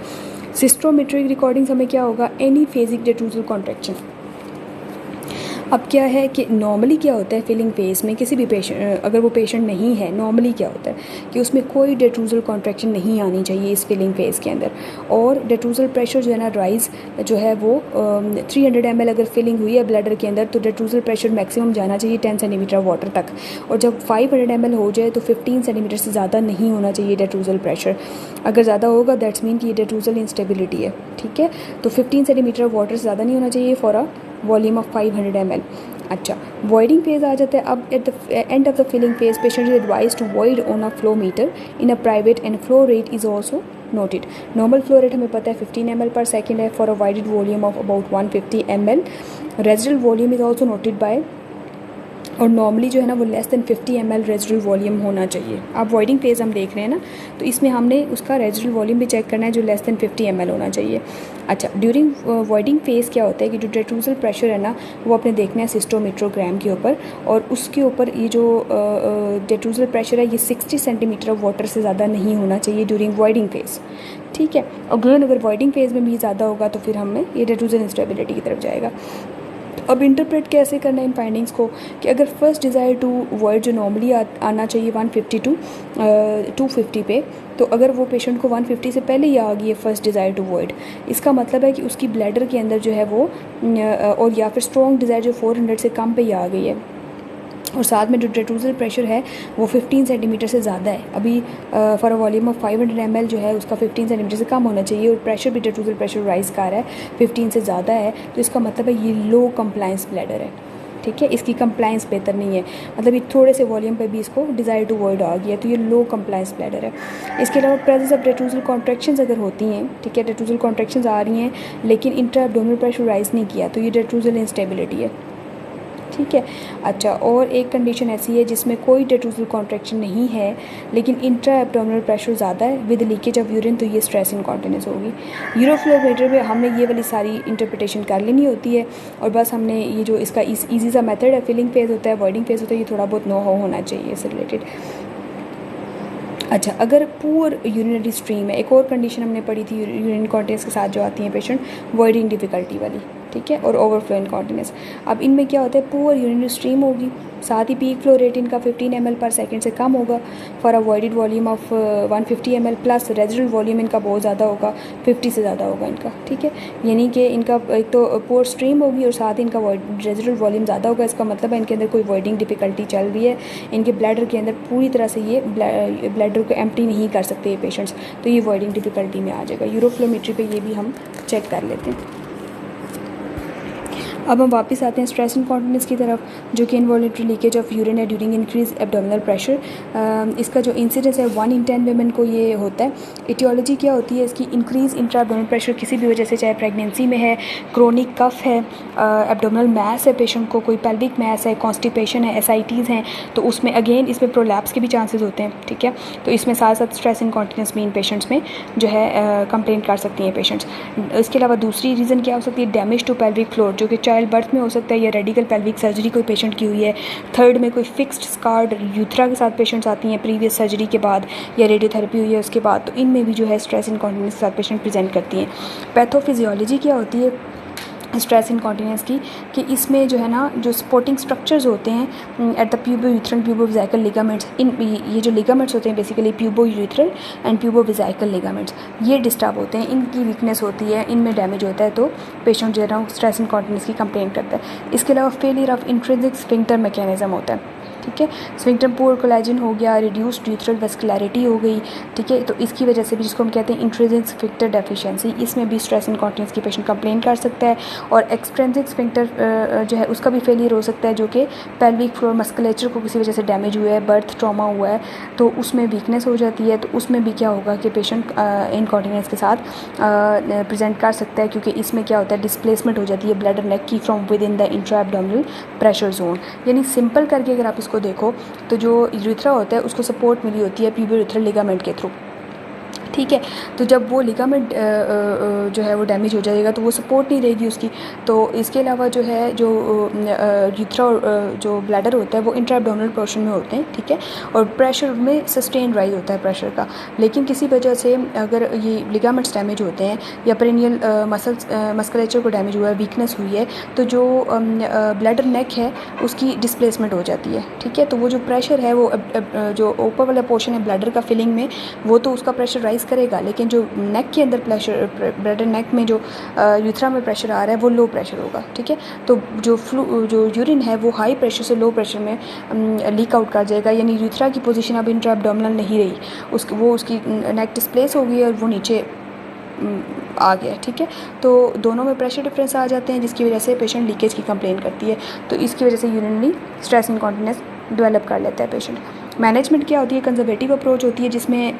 सिस्टोमेट्रिक रिकॉर्डिंग्स हमें क्या होगा, एनी फेजिक डेट्रूजल कॉन्ट्रैक्शन। अब क्या है कि नॉर्मली क्या होता है फिलिंग फेज में, किसी भी पेशेंट, अगर वो पेशेंट नहीं है, नॉर्मली क्या होता है कि उसमें कोई डेट्रूजल कॉन्ट्रैक्शन नहीं आनी चाहिए इस फिलिंग फेज के अंदर। और डेट्रूजल प्रेशर जो है ना राइज जो है वो 300 ml अगर फिलिंग हुई है ब्लैडर के अंदर, तो डेट्रूजल प्रेशर मैक्सिमम जाना चाहिए 10 सेंटीमीटर वाटर तक। और जब 500 ml हो जाए तो 15 सेंटीमीटर से ज़्यादा नहीं होना चाहिए डेट्रूजल प्रेशर। अगर ज़्यादा होगा दैट्स मीन कि ये डेट्रूजल इंस्टेबिलिटी है। ठीक है, तो 15 सेंटीमीटर वाटर से ज़्यादा नहीं होना चाहिए for a volume of 500 ml। अच्छा, वॉइडिंग फेज आ जाता है। अब at the end of the filling phase patient is advise to void on a flow meter in a private and flow rate is also noted. Normal flow rate हमें पता है 15 ml per second है for a voided volume of about 150 ml। Residual volume is also noted by, और normally जो है ना वो less than 50 ml residual volume होना चाहिए। आप वॉइडिंग फेज हम देख रहे हैं ना, तो इसमें हमने उसका रेजिडुअल वॉल्यूम भी चेक करना है जो लेस दैन 50 ml होना चाहिए। अच्छा, ड्यूरिंग वॉइडिंग फेज क्या होता है कि जो डेट्रूजल प्रेशर है ना वो अपने देखना है सिस्टोमेट्रोग्राम के ऊपर, और उसके ऊपर ये जो डेट्रूजल प्रेशर है ये 60 सेंटीमीटर ऑफ वाटर से ज़्यादा नहीं होना चाहिए ड्यूरिंग वॉइडिंग फेज। ठीक है, अगेन अगर वॉइडिंग फेज में भी ज़्यादा होगा तो फिर हमें ये डेट्रूजल इंस्टेबिलिटी की तरफ जाएगा। अब इंटरप्रेट कैसे करना है इन फाइंडिंग्स को, कि अगर फर्स्ट डिज़ायर टू वॉइड जो नॉर्मली आना चाहिए 150 to 250 पे, तो अगर वो पेशेंट को 150 से पहले ही आ गई है फर्स्ट डिज़ायर टू वॉइड, इसका मतलब है कि उसकी ब्लैडर के अंदर जो है वो और या फिर स्ट्रॉन्ग डिज़ायर जो 400 से कम पे ही आ गई है, और साथ में जो डेट्रूजल प्रेशर है वो 15 सेंटीमीटर से ज़्यादा है। अभी for a volume of 500 ml जो है उसका 15 सेंटीमीटर से कम होना चाहिए, और प्रेशर भी डेट्रूजल प्रेशर राइज कर रहा है 15 से ज़्यादा है, तो इसका मतलब है ये लो कंप्लायंस ब्लैडर है। ठीक है, इसकी कंप्लायंस बेहतर नहीं है, मतलब ये थोड़े से वॉल्यूम पे भी इसको डिज़ायर टू वॉइड आ गया, तो ये लो कंप्लायंस ब्लैडर है। इसके अलावा प्रेजेंस ऑफ डेट्रूजल कॉन्ट्रैक्शंस अगर होती हैं, ठीक है, डेट्रूजल कॉन्ट्रैक्शंस आ रही हैं लेकिन इंट्रा एब्डोमिनल प्रेशर राइज नहीं किया, तो ये डेट्रूजल इंस्टेबिलिटी है। ठीक है। अच्छा, और एक कंडीशन ऐसी है जिसमें कोई डेट्रूजल कॉन्ट्रैक्शन नहीं है लेकिन इंट्रा एब्डोमिनल प्रेशर ज़्यादा है विद लीकेज ऑफ यूरिन, तो ये स्ट्रेस इनकॉन्टिनेंस होगी। यूरोफ्लोमीटर में हमने ये वाली सारी इंटरप्रिटेशन कर लेनी होती है और बस हमने ये जो इसका ईजी सा मेथड है, फिलिंग फेज होता है, अवॉइडिंग फेज होता है, ये थोड़ा बहुत नो हाउ होना चाहिए इससे रिलेटेड। अच्छा, अगर पुअर यूरिनरी स्ट्रीम है, एक और कंडीशन हमने पढ़ी थी यूरिन इनकॉन्टिनेंस के साथ जो आती है पेशेंट, वॉइडिंग डिफ़िकल्टी वाली, ठीक है, और ओवरफ्लो इनकॉन्टिनेंस। अब इनमें क्या होता है, पुअर यूरिनरी स्ट्रीम होगी, साथ ही पीक फ्लो रेट इनका 15 ml पर सेकेंड से कम होगा for avoided volume of 150 ml plus residual volume इनका बहुत ज़्यादा होगा, 50 से ज़्यादा होगा इनका, ठीक है। यानी कि इनका एक तो पुअर स्ट्रीम होगी और साथ ही इनका रेजिडुअल वॉल्यूम ज़्यादा होगा। इसका मतलब है इनके अंदर कोई वॉइडिंग डिफ़िकल्टी चल रही है, इनके ब्लैडर के अंदर पूरी तरह से ये ब्लैडर को एम्प्टी नहीं कर सकते ये पेशेंट्स, तो ये वॉइडिंग डिफ़िकल्टी में आ जाएगा। यूरोफ्लोमेट्री पे ये भी हम चेक कर लेते हैं। अब हम वापस आते हैं स्ट्रेस इनकॉन्टिनेंस की तरफ, जो कि इनवॉल्यूंटरी लीकेज ऑफ यूरिन है ड्यूरिंग इंक्रीज एब्डोमिनल प्रेशर। इसका जो इंसिडेंस है 1 in 10 वुमेन को ये होता है। इटियोलॉजी क्या होती है इसकी, इंक्रीज इंट्रा एब्डोमिनल प्रेशर किसी भी वजह से, चाहे प्रेगनेंसी में है, क्रोनिक कफ है, एब्डोमिनल मैस है पेशेंट को, कोई पेल्विक मैस है, कॉन्स्टिपेशन है, एसाइटीज़ हैं, तो उसमें अगेन इसमें प्रोलैप्स के भी चांसेस होते हैं, ठीक है। तो इसमें साथ साथ स्ट्रेस इनकॉन्टिनेंस में इन पेशेंट्स में जो है कंप्लेंट कर सकती हैं पेशेंट्स। इसके अलावा दूसरी रीज़न क्या हो सकती है, डैमेज टू पेल्विक फ्लोर, जो कि चाइल्ड बर्थ में हो सकता है या रेडिकल पेल्विक सर्जरी कोई पेशेंट की हुई है। थर्ड में कोई फिक्स्ड स्कार्ड यूथरा के साथ पेशेंट्स आती हैं प्रीवियस सर्जरी के बाद या रेडियोथेरेपी हुई है उसके बाद, तो इनमें भी जो है स्ट्रेस इनकॉन्टिनेंस के साथ पेशेंट प्रेजेंट करती हैं। पैथोफिजियोलॉजी क्या होती है स्ट्रेस इनकॉन्टिनेंस की, कि इसमें जो है ना जो सपोर्टिंग स्ट्रक्चर्स होते हैं एट द प्यूबोयूथरल प्यूबोविजाइकल लिगामेंट्स, इन ये जो लिगामेंट्स होते हैं बेसिकली प्यूबोयूथरल एंड प्यूबोविजाइकल लिगामेंट्स, ये डिस्टर्ब होते हैं, इनकी वीकनेस होती है, इनमें डैमेज होता है, तो पेशेंट जो है ना स्ट्रेस इनकॉन्टिनेंस की कंप्लेंट करता है। इसके अलावा failure of intrinsic sphincter mechanism होता है, ठीक है। स्फिंक्टर पुअर कोलेजन हो गया, रिड्यूस्ड यूथरल वेस्कुलैरिटी हो गई, ठीक है, तो इसकी वजह से भी, जिसको हम कहते हैं इंट्रिंसिक स्फिंक्टर डेफिशिएंसी, इसमें भी स्ट्रेस इनकॉन्टिनेंस की पेशेंट कंप्लेंट कर सकता है। और एक्सट्रिंसिक स्फिंक्टर जो है उसका भी फेलियर हो सकता है, जो कि पेल्विक फ्लोर मस्कुलेचर को किसी वजह से डैमेज हुआ है, बर्थ ट्रॉमा हुआ है, तो उसमें वीकनेस हो जाती है, तो उसमें भी क्या होगा कि पेशेंट इनकॉन्टिनेंस के साथ प्रेजेंट कर सकता है, क्योंकि इसमें क्या होता है डिस्प्लेसमेंट हो जाती है ब्लैडर नेक की from with in the intra abdominal pressure zone. यानी सिंपल करके अगर आप इसको देखो तो जो यूरेथ्रा होता है उसको सपोर्ट मिली होती है प्यूबोयूथरल लिगामेंट के थ्रू, ठीक है। तो जब वो लिगामेंट जो है वो डैमेज हो जाएगा तो वो सपोर्ट नहीं रहेगी उसकी। तो इसके अलावा जो है जो यूथ्रा जो ब्लैडर होता है वो इंट्रा एब्डोमिनल पोर्शन में होते हैं, ठीक है, और प्रेशर में सस्टेन राइज होता है प्रेशर का। लेकिन किसी वजह से अगर ये लिगामेंट्स डैमेज होते हैं या पेरिनियल मस्कुलेचर को डैमेज हुआ है, वीकनेस हुई है, तो जो ब्लैडर नेक है उसकी डिस्प्लेसमेंट हो जाती है, ठीक है। तो वो जो प्रेशर है वो जो ऊपर वाला पोर्शन है ब्लैडर का फिलिंग में, वो तो उसका प्रेशर राइज करेगा, लेकिन जो नेक के अंदर ब्लैडर नेक में जो यूथ्रा में प्रेशर आ रहा है वो लो प्रेशर होगा, ठीक है। तो जो यूरिन है वो हाई प्रेशर से लो प्रेशर में लीक आउट कर जाएगा, यानी यूथ्रा की पोजीशन अब इंट्रा एब्डोमिनल नहीं रही, उसकी नेक डिस्प्लेस हो गई और वो नीचे आ गया, ठीक है। तो दोनों में प्रेशर डिफरेंस आ जाते हैं, जिसकी वजह से पेशेंट लीकेज की कंप्लेंट करती है, तो इसकी वजह से यूरिनरी स्ट्रेस इनकॉन्टिनेंस डेवलप कर लेता है पेशेंट। मैनेजमेंट क्या होती है, कंजर्वेटिव अप्रोच होती है, जिसमें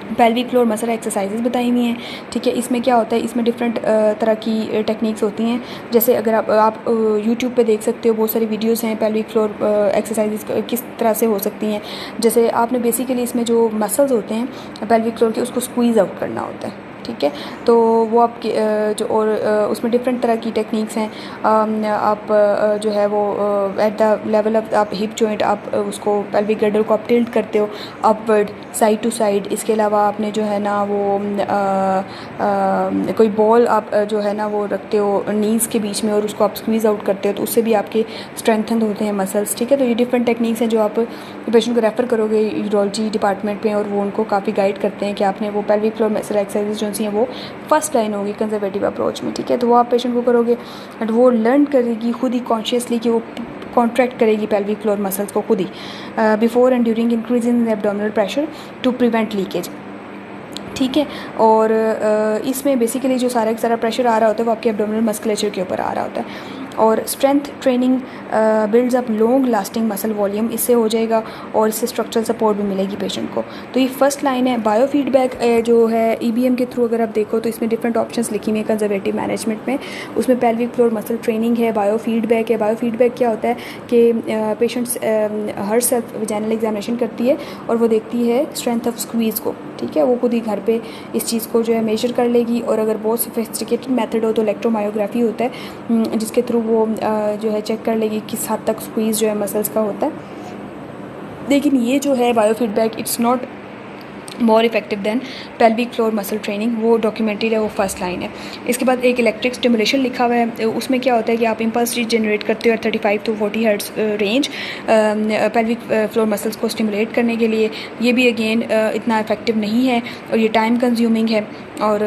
पेल्विक फ्लोर मसल एक्सरसाइजेज बताई हुई हैं, ठीक है। इसमें क्या होता है, इसमें डिफरेंट तरह की टेक्निक्स होती हैं, जैसे अगर आप यूट्यूब पे देख सकते हो, बहुत सारी वीडियोस हैं पेल्विक फ्लोर एक्सरसाइजेज किस तरह से हो सकती हैं। जैसे आपने बेसिकली इसमें जो मसल्स होते हैं पेल्विक फ्लोर के उसको स्क्वीज़ आउट करना होता है, ठीक है। तो वो आपके जो और उसमें डिफरेंट तरह की टेक्निक्स हैं। आप जो है वो एट द लेवल ऑफ आप हिप जॉइंट आप उसको पेल्विक गर्डर को आप टिल्ट करते हो अपवर्ड साइड टू साइड। इसके अलावा आपने जो है ना वो कोई बॉल आप जो है ना वो रखते हो नीज़ के बीच में और उसको आप स्क्वीज़ आउट करते हो, तो उससे भी आपके स्ट्रेंथन होते हैं मसल्स, ठीक है। तो ये डिफरेंट टेक्निक्स हैं जो आप पेशेंट को रेफ़र करोगे यूरोलॉजी डिपार्टमेंट में, और वो उनको काफ़ी गाइड करते हैं कि आपने वो पेल्विक फ्लोर मसल एक्सरसाइजेज जो हैं वो फर्स्ट लाइन होगी कंजर्वेटिव अप्रोच में, ठीक है। तो वो आप पेशेंट को करोगे एंड वो लर्न करेगी खुद ही कॉन्शियसली कि वो कॉन्ट्रैक्ट करेगी पेल्विक फ्लोर मसल्स को खुद ही before and during increase in abdominal pressure to prevent leakage, ठीक है। और इसमें बेसिकली जो सारा का सारा प्रेशर आ रहा होता है वो आपके एब्डोमिनल मस्कुलेचर के ऊपर आ रहा होता है। और strength training builds up long lasting muscle volume, इससे हो जाएगा और इससे स्ट्रक्चरल सपोर्ट भी मिलेगी पेशेंट को। तो ये फर्स्ट लाइन है। बायो फीडबैक जो है EBM के थ्रू अगर आप देखो तो इसमें डिफरेंट ऑप्शंस लिखी हुई है कंजर्वेटिव मैनेजमेंट में। उसमें पेल्विक फ्लोर मसल ट्रेनिंग है, बायो फीडबैक है। बायो फीडबैक क्या होता है कि patients her self vaginal examination करती है और वो देखती है स्ट्रेंथ ऑफ स्क्वीज़ को, ठीक है। वो खुद ही घर पे इस चीज़ को जो है मेजर कर लेगी, और अगर बहुत सोफिस्टिकेटेड मेथड हो तो इलेक्ट्रोमायोग्राफी होता है जिसके थ्रू वो जो है चेक कर लेगी किस हद तक स्क्वीज़ जो है मसल्स का होता है। लेकिन ये जो है biofeedback it's not more effective than pelvic floor muscle training, वो डॉक्यूमेंटेड है, वो फर्स्ट लाइन है। इसके बाद एक इलेक्ट्रिक स्टिमुलेशन लिखा हुआ है, उसमें क्या होता है कि आप इम्पल्स जनरेट करते हो 35 to 40 hertz range pelvic floor muscles को स्टिमुलेट करने के लिए। ये भी अगेन इतना इफेक्टिव नहीं है और ये टाइम कंज्यूमिंग है और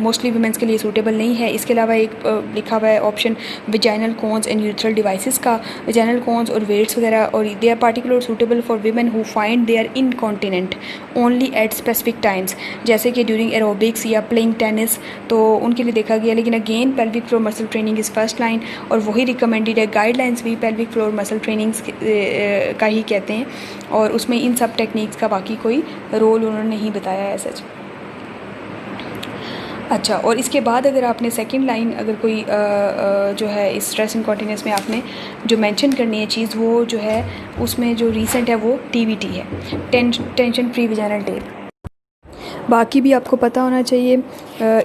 मोस्टली वुमेंस के लिए सूटेबल नहीं है। इसके अलावा एक लिखा हुआ है option vaginal cones and urethral devices का। विजाइनल कोन्स और वेट्स वगैरह, और they are particular suitable for women who find they are incontinent only at specific times, जैसे कि ड्यूरिंग एरोबिक्स या प्लेइंग टेनिस, तो उनके लिए देखा गया। लेकिन again pelvic floor muscle training is first line और वही रिकमेंडेड है। गाइडलाइंस भी पेल्विक फ्लोर मसल ट्रेनिंग्स का ही कहते हैं और उसमें इन सब टेक्निक्स का बाकी कोई रोल उन्होंने नहीं बताया है सच। अच्छा, और इसके बाद अगर आपने सेकंड लाइन अगर कोई जो है इस स्ट्रेस इनकॉन्टिनेंस में आपने जो मेंशन करनी है चीज़, वो जो है उसमें जो रीसेंट है वो TVT है, टेंशन फ्री वजाइनल टेप। बाकी भी आपको पता होना चाहिए।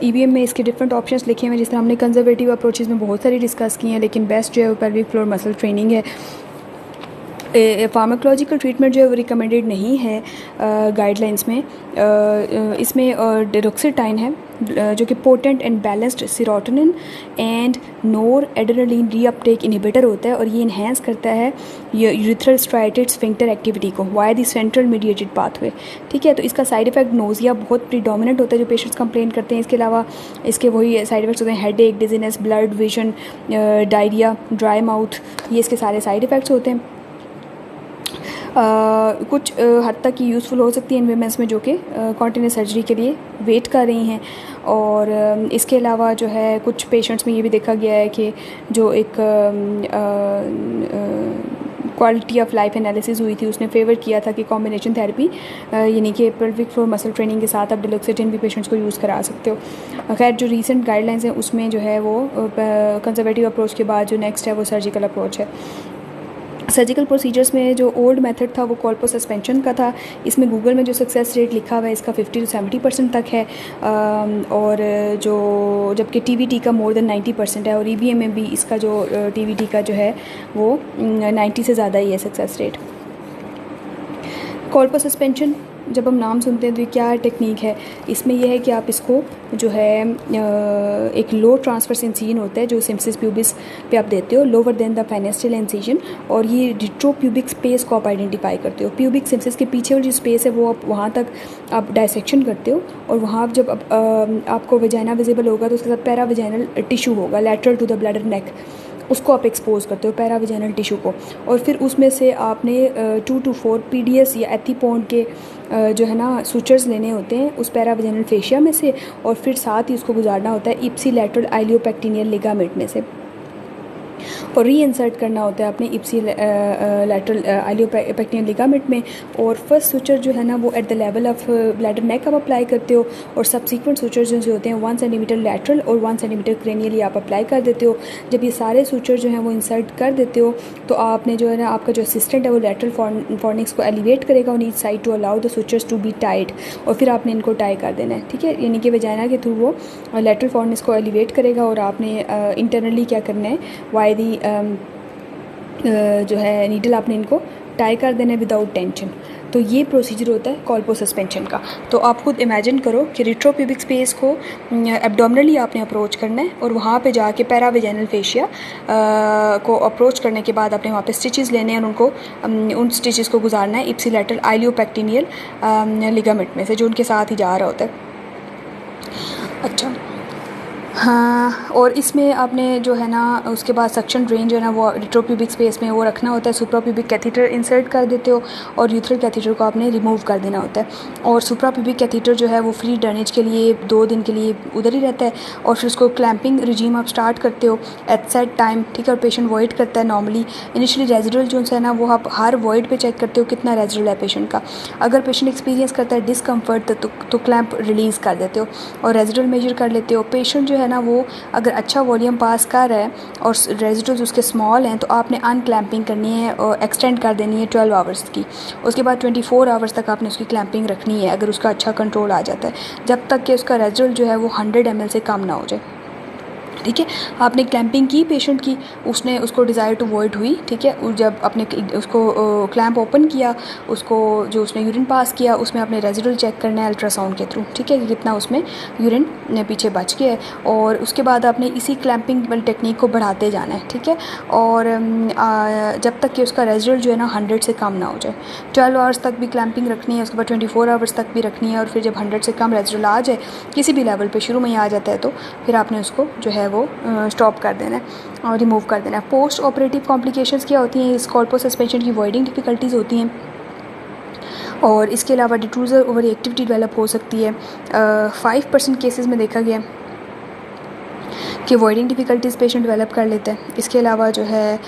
EBM में इसके डिफरेंट ऑप्शंस लिखे हुए हैं, जिस तरह हमने कंजर्वेटिव अप्रोचेज़ में बहुत सारी डिस्कस की हैं, लेकिन बेस्ट जो है वो पेल्विक फ्लोर मसल ट्रेनिंग है। फार्माकोलॉजिकल ट्रीटमेंट जो है वो रिकमेंडेड नहीं है गाइडलाइंस में। इसमें डिरोक्सिटाइन है जो कि potent and balanced serotonin and NOR adrenaline reuptake inhibitor होता है और ये इन्हेंस करता है यूरेथ्रल स्ट्राइटेड स्फिंक्टर एक्टिविटी को via the central mediated pathway, ठीक है। तो इसका साइड इफेक्ट नोजिया बहुत प्रीडोमिनेंट होता है जो पेशेंट्स कंप्लेन करते हैं। इसके अलावा इसके वही साइड इफेक्ट्स होते हैं हेड एक, dizziness, blood vision, diarrhoea, dry mouth, ये इसके सारे साइड इफेक्ट्स होते हैं। कुछ हद तक यूज़फुल हो सकती है इन वीमेंस में जो कि कॉन्टिन्यूस सर्जरी के लिए वेट कर रही हैं। और इसके अलावा जो है कुछ पेशेंट्स में ये भी देखा गया है कि जो एक क्वालिटी ऑफ लाइफ एनालिसिस हुई थी उसने फेवर किया था कि कॉम्बिनेशन थेरेपी यानी कि पेल्विक फ्लोर मसल ट्रेनिंग के साथ आप डिलॉक्सिटिन भी पेशेंट्स को यूज़ करा सकते हो। खैर जो रीसेंट गाइडलाइंस हैं उसमें जो है वो कंजर्वेटिव अप्रोच के बाद जो नेक्स्ट है वो सर्जिकल अप्रोच है। सर्जिकल प्रोसीजर्स में जो ओल्ड मेथड था वो कॉल्पो सस्पेंशन का था। इसमें गूगल में जो सक्सेस रेट लिखा हुआ है इसका 50 to 70% तक है और जो जबकि TVT का मोर देन 90% है और EBM में भी इसका जो TVT का जो है वो 90 से ज़्यादा ही है सक्सेस रेट। कॉल्पो सस्पेंशन जब हम नाम सुनते हैं तो ये क्या टेक्निक है, इसमें यह है कि आप इसको जो है एक लो ट्रांसफर इंसीजन होता है जो सिम्सिस प्यूबिस पे आप देते हो लोअर देन द फेनेस्ट्रल इंसीजन, और ये रिट्रो प्यूबिक स्पेस को आप आइडेंटिफाई करते हो। प्यूबिक सिम्सिस के पीछे वाली जो स्पेस है वो आप वहाँ तक आप डायसेक्शन करते हो और वहाँ जब आपको वजाइना विजिबल होगा तो उसके साथ पैरा वजाइनल टिश्यू होगा lateral to the bladder neck, उसको आप एक्सपोज करते हो पैरा वजाइनल टिश्यू को, और फिर उसमें से आपने 2 to 4 PDS या एथीपोन के जो है ना सूचर्स लेने होते हैं उस पैरा वजाइनल फेशिया में से, और फिर साथ ही उसको गुजारना होता है इप्सी लैटरल आइलियोपेक्टिनियल लिगामेंट में से और री इंसर्ट करना होता है अपने इप्सी लैटरल आइलियोपेक्टिनियल लिगामेंट में। और फर्स्ट सूचर जो है ना वो eight the level of bladder neck आप अप्लाई करते हो और सब्सिक्वेंट सूचर्स जो होते हैं 1 सेंटीमीटर लैटरल और 1 सेंटीमीटर क्रेनियली आप अप्लाई कर देते हो। जब ये सारे सूचर जो हैं वो इंसर्ट कर देते हो तो आपने जो है ना आपका जो असिस्टेंट है वो लैटरल फॉर्निक्स को एलिवेट करेगा on each side to allow the sutures to be tied, और फिर आपने इनको टाई कर देना है, ठीक है। यानी कि वजाइना के थ्रू वो लैटरल फॉर्निक्स को एलिवेट करेगा और आपने इंटरनली क्या करना है वाई दी जो है नीडल आपने इनको टाई कर देना है विदाउट टेंशन। तो ये प्रोसीजर होता है कॉल्पो सस्पेंशन का। तो आप खुद इमेजिन करो कि रिट्रोप्यूबिक स्पेस को एब्डोमिनली आपने अप्रोच करना है और वहाँ पे जाके पैरा वेजाइनल फेशिया को अप्रोच करने के बाद आपने वहाँ पे स्टिचेस लेने हैं और उनको उन स्टिचेस को गुजारना है इप्सी लैटरल आइलियोपेक्टिनियल लिगामेंट में से जो उनके साथ ही जा रहा होता है। अच्छा हाँ, और इसमें आपने जो है ना उसके बाद सक्शन ड्रेन जो है ना वो रेट्रोप्यूबिक स्पेस में वो रखना होता है। सुप्राप्यूबिक कैथीटर इंसर्ट कर देते हो और यूथरल कैथीटर को आपने रिमूव कर देना होता है। और सुप्राप्यूबिक कैथीटर जो है वो फ्री ड्रेनेज के लिए 2 दिन के लिए उधर ही रहता है और फिर उसको क्लैंपिंग रिजीम आप स्टार्ट करते हो एट सेट टाइम, ठीक है। और पेशेंट वॉइड करता है नॉर्मली। इनिशियली रेजिडुअल जो है ना वो आप हर वॉइड पे चेक करते हो कितना रेजिडुअल है पेशेंट का। अगर पेशेंट एक्सपीरियंस करता है डिस्कम्फर्ट तो क्लैंप रिलीज़ कर देते हो और रेजिडुअल मेजर कर लेते हो। पेशेंट जो है ना वो अगर अच्छा वॉल्यूम पास कर रहा है और रेजिडुअल्स उसके स्मॉल हैं तो आपने अनक्लैंपिंग करनी है और एक्सटेंड कर देनी है 12 आवर्स की। उसके बाद 24 आवर्स तक आपने उसकी क्लैंपिंग रखनी है अगर उसका अच्छा कंट्रोल आ जाता है, जब तक कि उसका रेजिडुअल जो है वो 100 ml से कम ना हो जाए, ठीक है। आपने क्लैंपिंग की पेशेंट की, उसने उसको डिज़ायर टू वॉइड हुई, ठीक है। जब आपने उसको क्लैंप ओपन किया, उसको जो उसने यूरिन पास किया उसमें आपने रेजिडुअल चेक करना है अल्ट्रासाउंड के थ्रू, ठीक है, कि कितना उसमें यूरिन पीछे बच गया है। और उसके बाद आपने इसी क्लैंपिंग वाली टेक्निक को बढ़ाते जाना है, ठीक है। और जब तक कि उसका रेजिडुअल जो है ना 100 से कम ना हो जाए। 12 आवर्स तक भी क्लैंपिंग रखनी है, उसके बाद 24 आवर्स तक भी रखनी है। और फिर जब 100 से कम रेजिडुअल आ जाए किसी भी लेवल पे शुरू में ही आ जाता है तो फिर आपने उसको जो है वो स्टॉप कर देना है और रिमूव कर देना है। पोस्ट ऑपरेटिव कॉम्प्लिकेशंस क्या होती हैं? स्कॉल्पो सस्पेंशन की वॉइडिंग डिफ़िकल्टीज़ होती हैं और इसके अलावा डिट्रूजर ओवर एक्टिविटी डेवलप हो सकती है। 5% केसेस में देखा गया कि वॉइडिंग डिफ़िकल्टीज़ पेशेंट डेवलप कर लेते हैं। इसके अलावा जो है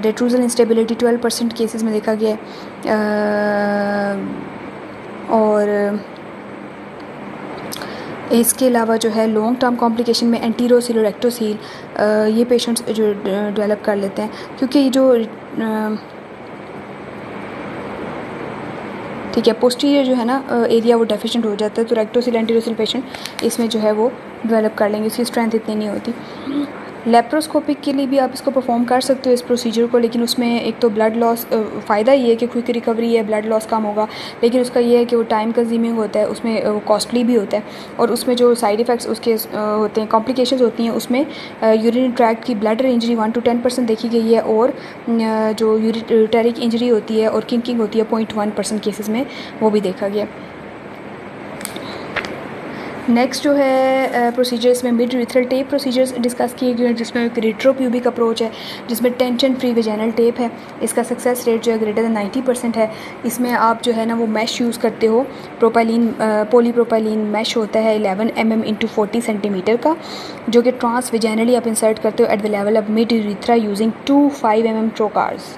डिट्रूजल इंस्टेबिलिटी 12% केसेस में देखा गया है। और इसके अलावा जो है लॉन्ग टर्म कॉम्प्लिकेशन में एंटीरोसील और एक्टोसील ये पेशेंट्स जो डेवलप कर लेते हैं, क्योंकि ये जो ठीक है पोस्टीरियर जो है ना एरिया वो डेफिशिएंट हो जाता है, तो रेक्टोसील एंटीरोसील पेशेंट इसमें जो है वो डेवलप कर लेंगे, उसकी स्ट्रेंथ इतनी नहीं होती। लेप्रोस्कोपिक के लिए भी आप इसको परफॉर्म कर सकते हो इस प्रोसीजर को, लेकिन उसमें एक तो ब्लड लॉस, फ़ायदा ये है कि क्विक रिकवरी है, ब्लड लॉस कम होगा, लेकिन उसका ये है कि वो टाइम कंज्यूमिंग होता है, उसमें वो कॉस्टली भी होता है और उसमें जो साइड इफ़ेक्ट्स उसके होते हैं, कॉम्प्लिकेशंस होती हैं, उसमें यूरिनरी ट्रैक्ट की ब्लैडर इंजरी 1 to 10% देखी गई है और जो यूरिटरिक इंजरी होती है और किंकिंग होती है 0.1% केसेस में वो भी देखा गया। नेक्स्ट जो है प्रोसीजर्स में mid urethral tape procedures discuss किए गए हैं, जिसमें एक रेट्रोप्यूबिक अप्रोच है, जिसमें टेंशन फ्री वेजाइनल टेप है। इसका सक्सेस रेट जो है ग्रेटर देन 90% है। इसमें आप जो है ना वो मैश यूज़ करते हो, प्रोपाइलिन पॉलीप्रोपाइलिन मैश होता है 11 mm × 40 सेंटीमीटर का, जो कि ट्रांस वेजाइनली आप इंसर्ट करते हो eight the level of mid urethra using 2 5 mm ट्रोकार्स,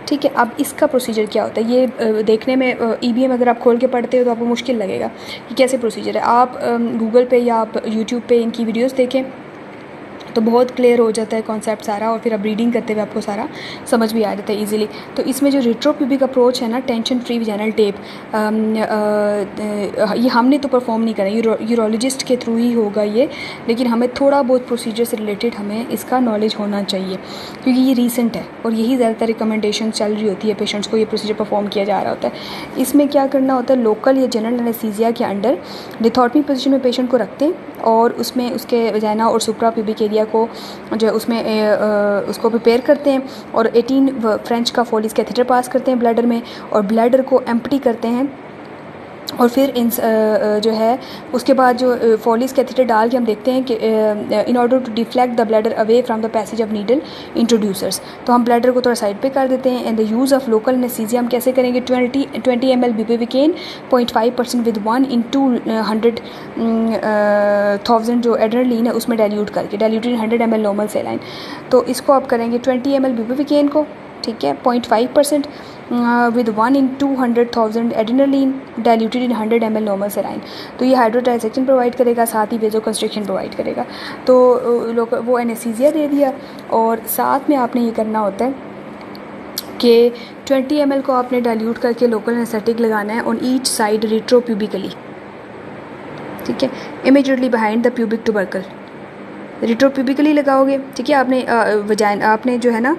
ठीक है। अब इसका प्रोसीजर क्या होता है, ये देखने में EBM अगर आप खोल के पढ़ते हो तो आपको मुश्किल लगेगा कि कैसे प्रोसीजर है। आप गूगल पे या आप यूट्यूब पे इनकी वीडियोस देखें तो बहुत क्लियर हो जाता है कॉन्सेप्ट सारा, और फिर अब रीडिंग करते हुए आपको सारा समझ भी आ जाता है इजीली। तो इसमें जो रेट्रोप्यूबिक अप्रोच है ना, टेंशन फ्री वेजाइनल टेप, ये हमने तो परफॉर्म नहीं करा, यूरोलॉजिस्ट के थ्रू ही होगा ये, लेकिन हमें थोड़ा बहुत प्रोसीजर से रिलेटेड हमें इसका नॉलेज होना चाहिए, क्योंकि ये रीसेंट है और यही ज़्यादातर रिकमेंडेशन चल रही होती है, पेशेंट्स को ये प्रोसीजर परफॉर्म किया जा रहा होता है। इसमें क्या करना होता है, लोकल या जनरल एनेस्थीसिया के अंडर लिथोटमी पोजीशन में पेशेंट को रखते हैं और उसमें उसके वजाइना और सुप्राप्यूबिक एरिया को जो उसमें उसको प्रिपेयर करते हैं और 18 फ्रेंच का फोलिस कैथेटर पास करते हैं ब्लैडर में और ब्लैडर को एम्प्टी करते हैं। और फिर जो है उसके बाद जो फोलिस कैथेटर डाल के हम देखते हैं कि in order to deflect the bladder away from the passage of needle introducers, तो हम ब्लैडर को थोड़ा साइड पे कर देते हैं। And the use of local anaesthesia हम कैसे करेंगे, 20 ml बुप्रोपिकेन 0.5% विद 1 × 100,000 जो एड्रेनलिन है उसमें डाइल्यूट करके, डाइल्यूटेड 100 ml नॉर्मल सेलाइन। तो इसको आप करेंगे 20 ml बुप्रोपिकेन को, ठीक है, 0.5% with 1 × 200,000 adrenaline diluted in 100 ml normal saline. तो ये हाइड्रोडाइसेक्शन प्रोवाइड करेगा, साथ ही वेजो कंस्ट्रिक्शन प्रोवाइड करेगा। तो वो एनेस्थीसिया दे दिया और साथ में आपने ये करना होता है कि 20 ml को आपने डाइल्यूट करके लोकल एनेस्थेटिक लगाना है ऑन ईच साइड रेट्रोप्यूबिकली, ठीक है, immediately behind the pubic tubercle, retropubically लगाओगे, ठीक है। आपने जो है ना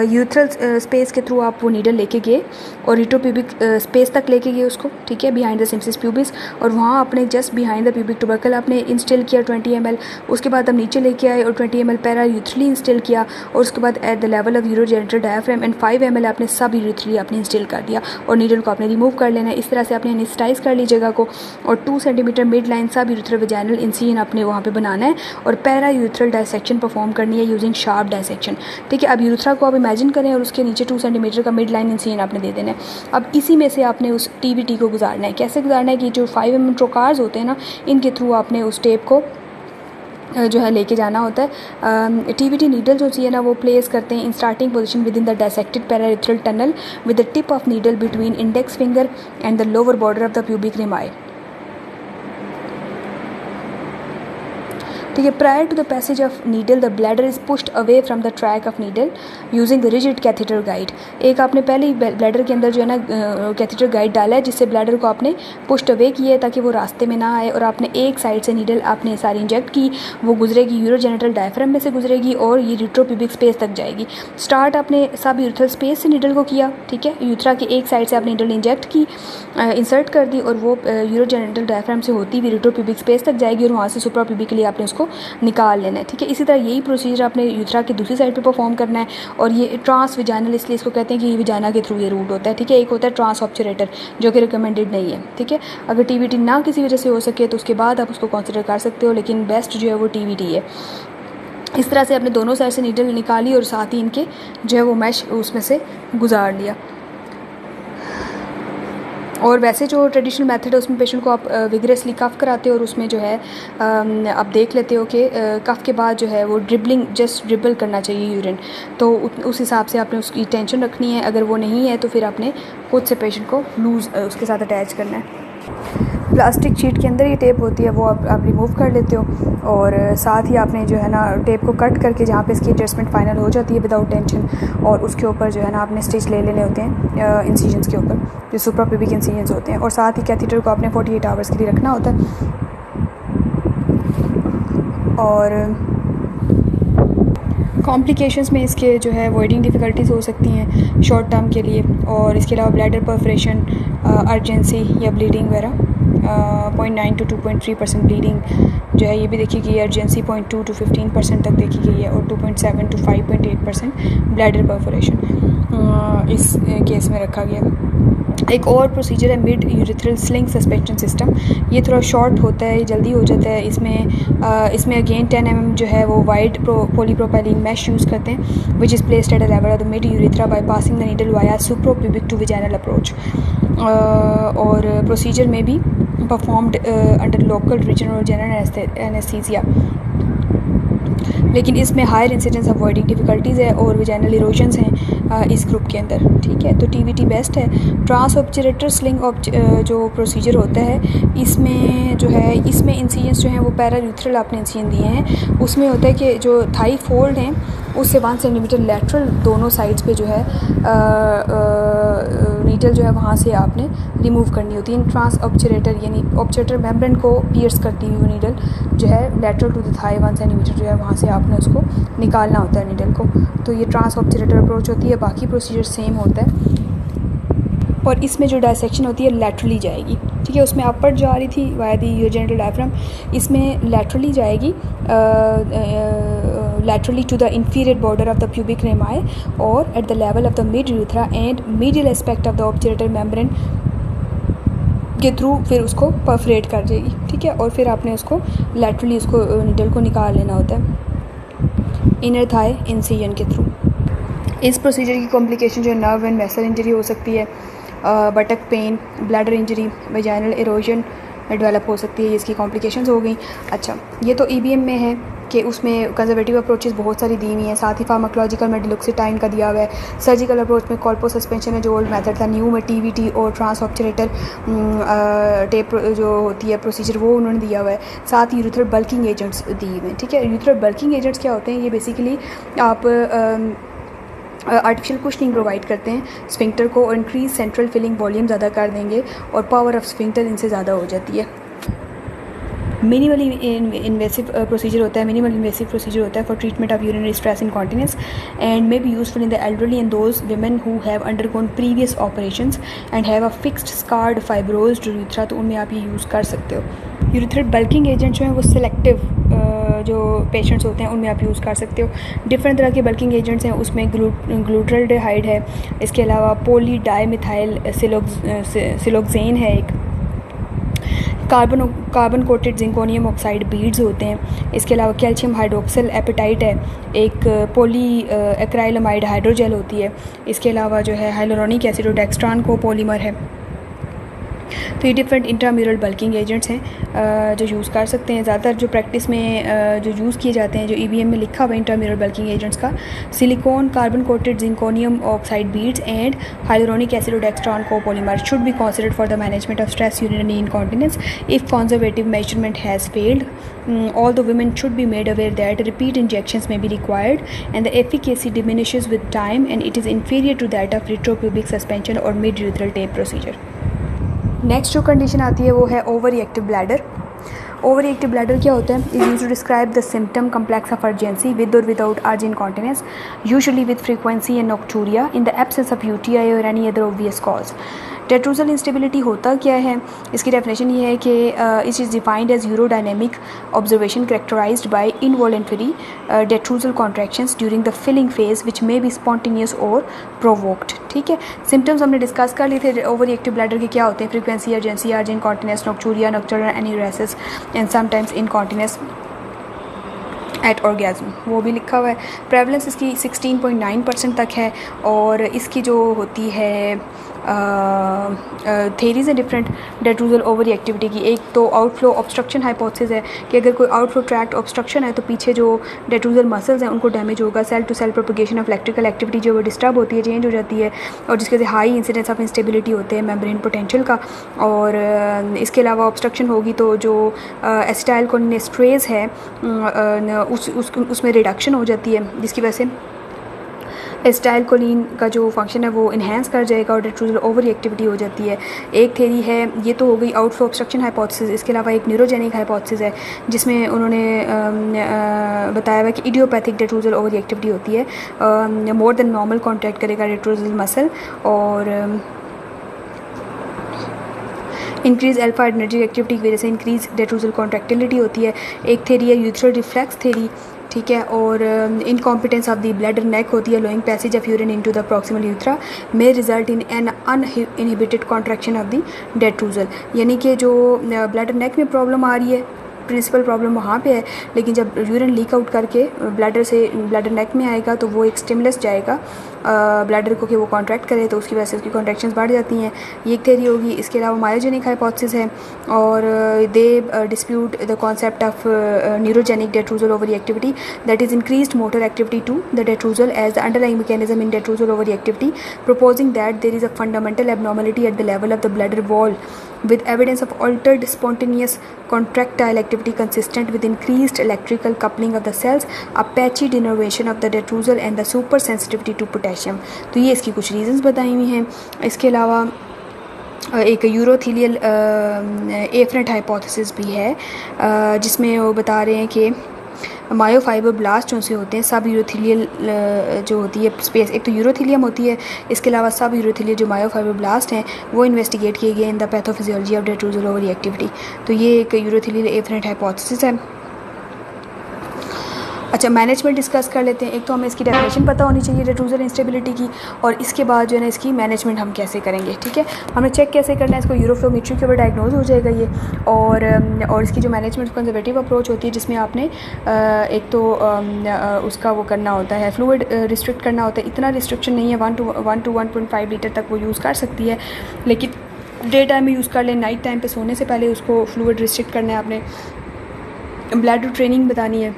यूथरल स्पेस के थ्रू आप वो नीडल लेके गए और रेट्रोप्यूबिक स्पेस तक लेके गए उसको, ठीक है, बिहाइंड द सिम्प्सिस प्यूबिस, और वहाँ आपने just behind the pubic tubercle आपने इंस्टिल किया 20 ml। उसके बाद हम नीचे लेके आए और 20 ml पैरा यूथरली इंस्टिल किया और उसके बाद eight the level of urogenital diaphragm and 5 ml आपने सब यूथरली आपने इंस्टिल कर दिया और नीडल को आपने रिमूव कर लेना है। इस तरह से आपने एनेस्थेटाइज कर ली जगह को और 2 सेंटीमीटर मिड लाइन सब यूथरल वेजाइनल इंसिजन आपने वहाँ पर बनाना है और पैरा यूरेथ्रल डायसेक्शन परफॉर्म करनी है यूजिंग शार्प डायसेक्शन। ठीक है, अब यूरेथ्रा को आप इमेजिन करें और उसके नीचे 2 सेंटीमीटर का मिड लाइन इंसिजन आपने दे देना है। अब इसी में से आपने उस TBT को गुजारना है। कैसे गुजारना है कि जो 5 mm ट्रोकार्स होते हैं ना, इनके थ्रू आपने उस टेप को जो है लेके जाना होता है। TBT नीडल जो होती है ना, वो प्लेस करते हैं in starting position with in the dissected paraurethral tunnel with the tip of needle between index finger and the lower border of the pubic rami. ठीक है, prior to the passage of needle the bladder is pushed away from the track of needle using the rigid catheter guide. एक आपने पहले ही bladder के अंदर जो है ना कैथेटर गाइड डाला है, जिससे ब्लैडर को आपने पुश्ड अवे किया है ताकि वो रास्ते में ना आए, और आपने एक साइड से नीडल आपने सारी इंजेक्ट की, वो गुजरेगी यूरोजेनिटल डायफ्राम में से गुजरेगी और ये यूरेथ्रोप्यूबिक स्पेस तक जाएगी। स्टार्ट आपने सब यूरेथ्रल स्पेस से नीडल को किया। ठीक है, यूरेथ्रा की एक साइड से आपने नीडल इंजेक्ट की, इंसर्ट कर दी, और वो यूरोजेनिटल डायफ्राम से होती हुई यूरेथ्रोप्यूबिक स्पेस तक जाएगी और वहाँ से सुप्राप्यूबिकली आपने उसको निकाल लेना है। ठीक है, इसी तरह यही प्रोसीजर आपने यूरेथ्रा की दूसरी साइड पे परफॉर्म करना है, और ये ट्रांस विजाइनल इसलिए इसको कहते हैं कि ये विजाइना के थ्रू ये रूट होता है। ठीक है, एक होता है ट्रांस ऑब्चुरेटर जो कि रिकमेंडेड नहीं है। ठीक है, अगर TBT ना किसी वजह से हो सके तो उसके बाद आप उसको कंसिडर कर सकते हो, लेकिन बेस्ट जो है वो TBT है। इस तरह से आपने दोनों साइड से नीडल निकाली और साथ ही इनके जो है वो मैश उसमें से गुजार लिया। और वैसे जो ट्रेडिशनल मेथड है उसमें पेशेंट को आप विगरसली कफ़ कराते हो और उसमें जो है आप देख लेते हो कि कफ़ के बाद जो है वो ड्रिबलिंग जस्ट ड्रिबल करना चाहिए यूरिन, तो उस हिसाब से आपने उसकी टेंशन रखनी है। अगर वो नहीं है तो फिर आपने खुद से पेशेंट को लूज़ उसके साथ अटैच करना है। प्लास्टिक शीट के अंदर ये टेप होती है वो आप रिमूव कर लेते हो, और साथ ही आपने जो है ना टेप को कट करके जहाँ पे इसकी एडजस्टमेंट फाइनल हो जाती है विदाउट टेंशन, और उसके ऊपर जो है ना आपने स्टिच ले लेने होते हैं इंसिजन्स के ऊपर, जो सुप्राप्यूबिक इंसिजन्स होते हैं, और साथ ही कैथेटर को आपने 48 आवर्स के लिए रखना होता है। और कॉम्प्लिकेशंस में इसके जो है वॉइडिंग डिफ़िकल्टीज़ हो सकती हैं शॉर्ट टर्म के लिए, और इसके अलावा ब्लैडर परफोरेशन, अर्जेंसी या ब्लीडिंग वगैरह। 0.9 to 2.3% ब्लीडिंग जो है ये भी देखी गई है, अर्जेंसी 0.2 to 15% तक देखी गई है, और 2.7 to 5.8% ब्लैडर परफोरेशन इस केस में रखा गया। एक और प्रोसीजर है mid urethral sling suspension system. ये थोड़ा शॉर्ट होता है, जल्दी हो जाता है। इसमें अगेन 10 mm जो है वो वाइड पॉलीप्रोपाइलिन मैश यूज़ करते हैं, which is placed at the level of the mid urethra by passing the needle via suprapubic to vaginal approach. और प्रोसीजर में भी परफॉर्म्ड अंडर लोकल रीजनल और जनरल एनेस्थीसिया, लेकिन इसमें higher incidence of voiding difficulties है और vaginal erosions हैं इस ग्रुप के अंदर। ठीक है, तो TBT बेस्ट है। ट्रांस ऑब्चुरेटर स्लिंग जो प्रोसीजर होता है इसमें जो है इसमें इंसिजन्स जो हैं वो पैरायूरेथ्रल आपने इंसिजन दिए हैं। उसमें होता है कि जो थाई फोल्ड हैं उससे 1 सेंटीमीटर लेटरल दोनों साइड्स पे जो है नीडल जो है वहाँ से आपने रिमूव करनी होती है। ट्रांस ऑब्चुरेटर यानी ऑब्चुरेटर मेम्ब्रेन को पियर्स करती हुई वो नीडल जो है lateral to the thigh 1 centimetre जो है वहाँ से आपने उसको निकालना होता है नीडल को। तो ये ट्रांस ऑब्चुरेटर अप्रोच होती है। बाकी प्रोसीजर सेम होता है, और इसमें जो डायसेक्शन होती है लैटरली जाएगी। ठीक है, उसमें अपर जा रही थी वाया दी यूरोजेनिटल डायफ्राम, इसमें लैटरली जाएगी, laterally to the inferior border of the pubic rami और at the level of the mid urethra and medial aspect of the obturator membrane के थ्रू फिर उसको परफोरेट कर जाएगी। ठीक है, और फिर आपने उसको लैटरली उसको नीडल को निकाल लेना होता है इनर थाई इंसिजन के थ्रू। इस प्रोसीजर की कॉम्प्लिकेशन जो है नर्व एंड वेसल इंजरी हो सकती है, buttock pain, bladder injury, vaginal erosion develop हो सकती है। इसकी कॉम्प्लिकेशंस हो गई। अच्छा, ये तो EBM में है कि उसमें कंजर्वेटिव अप्रोचेस बहुत सारी दी हुई हैं, साथ ही फार्माकोलॉजिकल में डिलॉक्सिटाइन का दिया हुआ है। सर्जिकल अप्रोच में कॉल्पो सस्पेंशन है जो ओल्ड मेथड था। न्यू में TBT और ट्रांस ऑब्चुरेटर टेप जो होती है प्रोसीजर वो उन्होंने दिया हुआ है। साथ ही यूरेथ्रल बल्किंग एजेंट्स दिए हुए हैं। ठीक है, यूरेथ्रल बल्किंग एजेंट्स क्या होते हैं? ये बेसिकली आप आर्टिफिशियल कुशनिंग प्रोवाइड करते हैं स्फिंक्टर को, और इंक्रीज सेंट्रल फिलिंग वॉल्यूम ज़्यादा कर देंगे और पावर ऑफ स्फिंक्टर इनसे ज़्यादा हो जाती है। मिनिमल इन्वेसिव प्रोसीजर होता है। मिनिमल इन्वेसिव प्रोसीजर होता है for treatment of urinary stress incontinence and may be useful in the elderly and those women who have undergone previous operations and have a fixed scarred fibrosed urethra, तो उनमें आप ये use कर सकते हो। Urethral bulking agent जो हैं वो सिलेक्टिव जो पेशेंट्स होते हैं उनमें आप यूज़ कर सकते हो। डिफरेंट तरह के बल्किंग एजेंट्स हैं, उसमें ग्लूट्राल्डिहाइड है, इसके अलावा पॉली डाइमिथाइल सिलोक्सेन है एक, carbon coated zirconium oxide beads होते हैं। इसके अलावा कैल्शियम हाइड्रोक्सिल एपेटाइट है, एक पॉली एक्राइलमाइड हाइड्रोजेल होती है। इसके अलावा जो है हाइलोरोनिक एसिड और डेक्स्ट्रान को पॉलीमर है। तो ये डिफरेंट इंट्राम्यूरल बल्किंग एजेंट्स हैं जो यूज़ कर सकते हैं। ज़्यादातर जो प्रैक्टिस में जो यूज़ किए जाते हैं, जो EBM में लिखा हुआ है इंट्राम्यूरल बल्किंग एजेंट्स का, silicone, carbon coated zirconium oxide beads and hyaluronic acid और dextran copolymer should be considered for the management of stress urinary incontinence if conservative measurement has failed. Although women should be made aware that repeat injections may be required and the efficacy diminishes with time and it is inferior to that of retropubic suspension or mid-urethral tape procedure. Next जो condition आती है वो है over reactive bladder. Over reactive bladder क्या होता है? Is use to describe the symptom complex of urgency with और without urge incontinence, usually with frequency and nocturia in the absence of UTI और any other obvious cause. Detrusor instability होता क्या है? इसकी definition ये है कि it is defined as urodynamic observation characterised by involuntary detrusor contractions during the filling phase which may be spontaneous और provoked. ठीक है, सिम्टम्स हमने डिस्कस कर लिए थे ओवर रिएक्टिव ब्लैडर के क्या होते हैं. Frequency, urgency, urge incontinence, nocturia, nocturnal enuresis and sometimes incontinence at orgasm, वो भी लिखा हुआ है. प्रेवलेंस इसकी 16.9% तक है और इसकी जो होती है थेरीज़ है डिफरेंट डेट्रूजल ओवर एक्टिविटी की. एक तो आउटफ्लो ऑब्स्ट्रक्शन हाइपोथेसिस है कि अगर कोई आउटफ्लो ट्रैक्ट ऑब्स्ट्रक्शन है तो पीछे जो डेट्रूजल मसल्स हैं उनको डैमेज होगा. Cell to cell propagation of electrical activity जो वो डिस्टर्ब होती है, चेंज हो जाती है और जिसके वजह से हाई इंसिडेंस ऑफ इंस्टेबिलिटी होते हैं मेम्ब्रेन पोटेंशियल का. और इसके अलावा ऑब्स्ट्रक्शन होगी तो जो एसिटाइल कोलिनेस्ट्रेज है उसमें रिडक्शन हो जाती है जिसकी वजह से एसिटाइल कोलिन का जो फंक्शन है वो इन्हेंस कर जाएगा और डेट्रूजल ओवर एक्टिविटी हो जाती है. एक थेरी है, ये तो हो गई आउटफ्लो ऑब्स्ट्रक्शन हाइपोथेसिस. इसके अलावा एक न्यूरोजेनिक हाइपोथेसिस है जिसमें उन्होंने बताया हुआ कि इडियोपैथिक डेट्रूजल ओवर एक्टिविटी होती है. मोर देन नॉर्मल कॉन्ट्रैक्ट करेगा डेट्रूजल मसल और इंक्रीज अल्फा एनर्जी एक्टिविटी की वजह से इंक्रीज डेट्रूजल कॉन्ट्रैक्टिलिटी होती है. एक थेरी है यूथ्रल रिफ्लेक्स थेरी, ठीक है, और incompetence of the bladder neck होती है. Flowing passage of urine into the proximal urethra may result in an uninhibited contraction of the detrusor. यानी कि जो ब्लैडर नेक में प्रॉब्लम आ रही है, प्रिंसिपल प्रॉब्लम वहाँ पे है, लेकिन जब यूरिन लीक आउट करके ब्लैडर नेक में आएगा तो वो एक स्टिमुलस जाएगा ब्लैडर को कि वो कॉन्ट्रैक्ट करे, तो उसकी वजह से उसकी कॉन्ट्रैक्शंस बढ़ जाती हैं. ये एक थेरी होगी. इसके अलावा मायोजेनिक हाइपोथेसिस है और they dispute the concept of neurogenic detrusor over activity that is increased motor activity to the detrusor as the underlying mechanism in detrusor over activity, proposing that there is a fundamental abnormality at the level of the bladder wall with evidence of altered spontaneous contractile activity consistent with increased electrical coupling of the cells, a patchy denervation of the detrusal and the supersensitivity to potassium. तो ये इसकी कुछ reasons बताई हुई हैं. इसके अलावा एक यूरोथीलियल एफरेंट हाइपोथेसिस भी है जिसमें वो बता रहे हैं कि मायोफाइबर ब्लास्ट जो से होते हैं सब यूरोथीलियल जो होती है स्पेस, एक तो यूरोथीलियम होती है, इसके अलावा सब यूरोथीलियल जो मायोफाइबर ब्लास्ट हैं वो इन्वेस्टिगेट किए गए in the pathophysiology of detrusor over activity. तो ये एक यूरोथीलियल एफरेंट हाइपोथेसिस है. अच्छा, मैनेजमेंट डिस्कस कर लेते हैं. एक तो हमें इसकी डेफिनेशन पता होनी चाहिए डेट्रूजल इंस्टेबिलिटी की और इसके बाद जो है ना इसकी मैनेजमेंट हम कैसे करेंगे. ठीक है, हमें चेक कैसे करना है इसको. यूरोफ्लोमेट्री के ऊपर डायग्नोज हो जाएगा ये और इसकी जो मैनेजमेंट कंजर्वेटिव अप्रोच होती है जिसमें आपने एक तो उसका वो करना होता है, फ्लूइड रिस्ट्रिक्ट करना होता है. इतना रिस्ट्रिक्शन नहीं है, 1 to 1.5 लीटर तक वो यूज़ कर सकती है, लेकिन डे टाइम में यूज़ कर लें. नाइट टाइम पे सोने से पहले उसको फ्लूइड रिस्ट्रिक्ट करना है. आपने ब्लैडर ट्रेनिंग बतानी है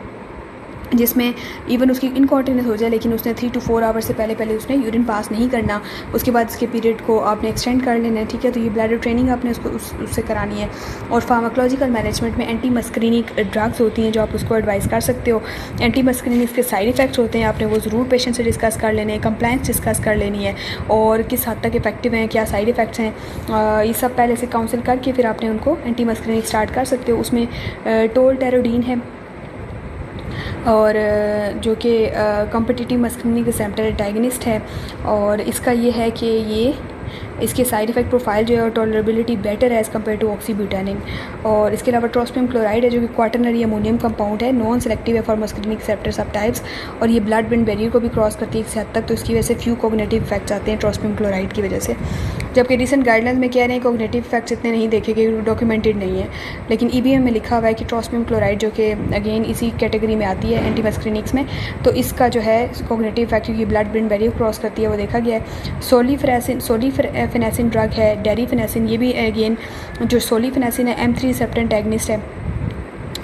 जिसमें इवन उसकी इनकॉन्टिनेंस हो जाए लेकिन उसने 3 to 4 आवर्स से पहले उसने यूरिन पास नहीं करना. उसके बाद इसके पीरियड को आपने एक्सटेंड कर लेना है. ठीक है, तो ये ब्लैडर ट्रेनिंग आपने उससे करानी है. और फार्माकोलॉजिकल मैनेजमेंट में एंटी मस्करीनिक ड्रग्स होती हैं जो आप उसको एडवाइस कर सकते हो. एंटी मस्करीनिक के साइड इफ़ेक्ट्स होते हैं, आपने वो ज़रूर पेशेंट से डिस्कस कर लेने हैं. कंप्लाइंस डिस्कस कर लेनी है और किस हद तक इफेक्टिव हैं, क्या साइड इफ़ेक्ट्स हैं, ये सब पहले से काउंसिल करके फिर आपने उनको एंटी मस्करीनिक स्टार्ट कर सकते हो. उसमें टोलटेरोडीन है और जो कि कॉम्पिटिटिव मस्करीनिक रिसेप्टर एंटागनिस्ट है और इसका ये है कि ये इसके साइड इफ़ेक्ट प्रोफाइल जो है और टॉलरेबिलिटी बेटर है एज़ कम्पेयर टू ऑक्सीब्यूटानिन। और इसके अलावा ट्रोस्पियम क्लोराइड है जो कि क्वाटरनरी अमोनियम कंपाउंड है, नॉन सेलेक्टिव है फॉर मस्कुलिनिक रिसेप्टर सबटाइप्स, और ये ब्लड ब्रेन बैरियर को भी क्रॉस करती है एक हद तक, तो इसकी वजह से फ्यू कोग्निटिव इफेक्ट्स आते हैं ट्रोस्पियम क्लोराइड की वजह से। जबकि रिसेंट गाइडलाइंस में कह रहे हैं कोग्निटिव इफेक्ट्स इतने नहीं देखे गए, डॉक्यूमेंटेड नहीं है, लेकिन EBM में लिखा हुआ है कि ट्रोस्पियम क्लोराइड जो कि अगेन इसी कैटेगरी में आती है एंटी मस्कुलिनिक्स में, तो इसका जो है कोग्निटिव इफेक्ट क्योंकि ब्लड ब्रेन बैरियर क्रॉस करती है वो देखा गया है। सोलिफेनेसिन ड्रग है, डेरिफेनेसिन, ये भी अगेन जो सोलिफेनेसिन है M3 रिसेप्टर एंटागनिस्ट है,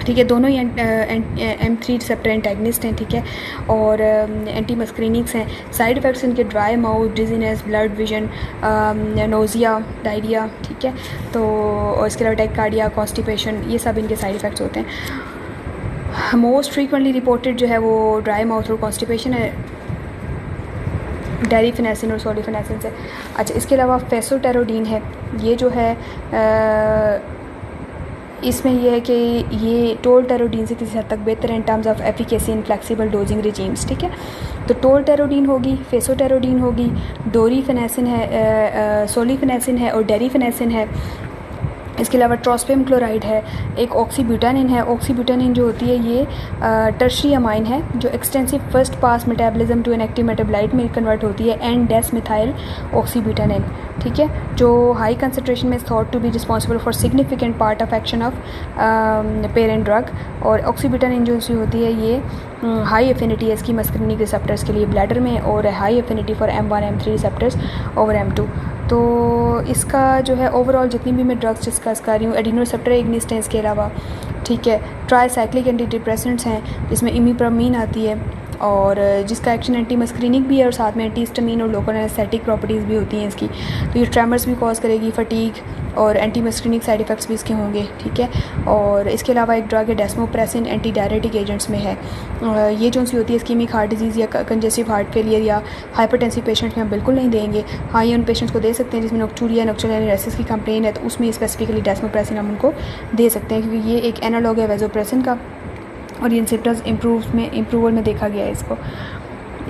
ठीक है, दोनों ही M3 रिसेप्टर एंटागनिस्ट हैं, ठीक है, और एंटी मस्कुलिनिक्स हैं। साइड इफ़ेक्ट्स इनके dry mouth, dizziness, blood vision, nausea, diarrhoea, ठीक है, तो और इसके अलावा टैक्कार्डिया, कॉन्स्टिपेशन, ये सब इनके साइड इफ़ेक्ट्स होते हैं। मोस्ट फ्रीक्वेंटली रिपोर्टेड जो है वो ड्राई माउथ और कॉन्स्टिपेशन है डेरिफेनेसिन और सोलिफेनेसिन से। अच्छा, इसके अलावा फेसोटेरोडीन है, ये जो है इसमें यह है कि ये टोलटेरोडीन से किसी हद तक बेहतर है in terms of efficacy in flexible dosing regimes, ठीक है। तो टोलटेरोडीन होगी, फेसोटेरोडीन होगी, डोरीफेनेसिन है, सोलिफेनेसिन है और डेरिफेनेसिन है। इसके अलावा ट्रोस्पियम क्लोराइड है, एक ऑक्सीब्यूटानिन है। ऑक्सीब्यूटानिन जो होती है ये टर्शरी अमाइन है जो extensive first pass metabolism to an active metabolite में कन्वर्ट होती है, एन डेस मिथाइल ऑक्सीब्यूटानिन, ठीक है, जो हाई कंसनट्रेशन में thought to be responsible for significant part of action of parent drug. और ऑक्सीब्यूटानिन जो सी होती है ये हाई एफिनिटी है इसकी मस्कुलिनिक रिसेप्टर्स के लिए ब्लैडर में, और high affinity for M1 M3 receptors over M2। तो इसका जो है ओवरऑल जितनी भी मैं ड्रग्स डिस्कस कर रही हूँ, एडिनो रिसेप्टर एगनिस्ट हैं इसके अलावा, ठीक है, ट्राईसाइक्लिक एंटी डिप्रेसेंट्स हैं जिसमें इमीप्रामीन आती है और जिसका एक्शन एंटी मस्कुलिनिक भी है और साथ में एंटी हिस्टामिन और लोकल एनेस्थेटिक प्रॉपर्टीज़ भी होती हैं इसकी। तो ये ट्रेमर्स भी कॉज करेगी, फटीग और एंटी मस्कुलिनिक साइड इफ़ेक्ट्स भी इसके होंगे, ठीक है। और इसके अलावा एक ड्रग है डेस्मोप्रेसिन, एंटी डायरेटिक एजेंट्स में है। ये जो सी होती है इस्कीमिक हार्ट डिजीज़ या कंजेस्टिव हार्ट फेलियर या हाइपरटेंसिव पेशेंट्स में हम बिल्कुल नहीं देंगे। हाँ, ये उन पेशेंट्स को दे सकते हैं जिसमें नोक्टूरिया नोक्चुलर की कंप्लेन है, तो उसमें स्पेसिफिकली डेस्मोप्रेसिन हम उनको दे सकते हैं क्योंकि ये एक एनालॉग है वेजोप्रेसिन का और ये सिम्टम्स इम्प्रूवल में देखा गया है इसको।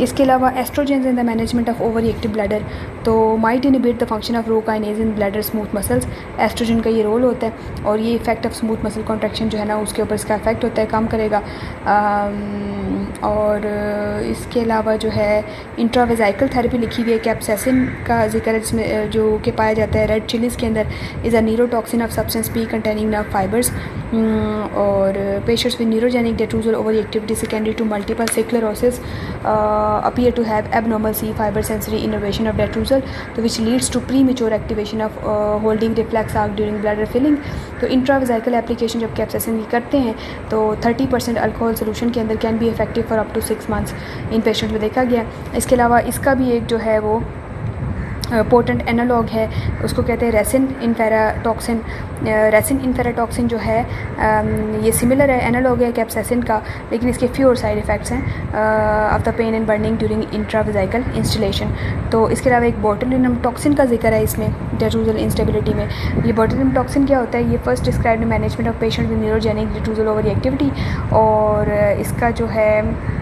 इसके अलावा oestrogens in the management of over active bladder, तो might inhibit the function of rho kinase in bladder smooth muscles. Oestrogen का ये रोल होता है और ये effect of smooth muscle contraction जो है ना उसके ऊपर इसका इफेक्ट होता है, कम करेगा। और इसके अलावा जो है इंट्रावेजाइकल थेरेपी लिखी हुई है, कैप्साइसिन का जिक्र है जिसमें जो कि पाया जाता है रेड चिलीज़ के अंदर, is a neurotoxin of substance P containing nerve fibres. और patients with neurogenic detrusor over activity secondary to multiple sclerosis appear to have abnormal C fiber sensory innervation of detrusal, तो which leads to premature activation of holding reflex arc during bladder filling। तो इंट्रावेजाइकल application जब capsaicin की करते हैं तो 30% alcohol solution के अंदर can be effective for up to 6 months in patient में देखा गया। इसके अलावा इसका भी एक जो है वो पोटेंट एनालॉग है, उसको कहते हैं रेसिन इन्फेराटॉक्सिन। रेसिन इन्फेराटॉक्सिन जो है ये सिमिलर है, एनालॉग है कैप्साइसिन का, लेकिन इसके फ्यू और साइड इफ़ेक्ट्स हैं of the pain and burning during intravesical installation. तो इसके अलावा एक बोटुलिनम टॉक्सिन का जिक्र है इसमें डेट्रूजल इंस्टेबिलिटी में। ये बोटुलिनम टॉक्सिन क्या होता है, ये first described management of patient with neurogenic detrusor over activity, और इसका जो है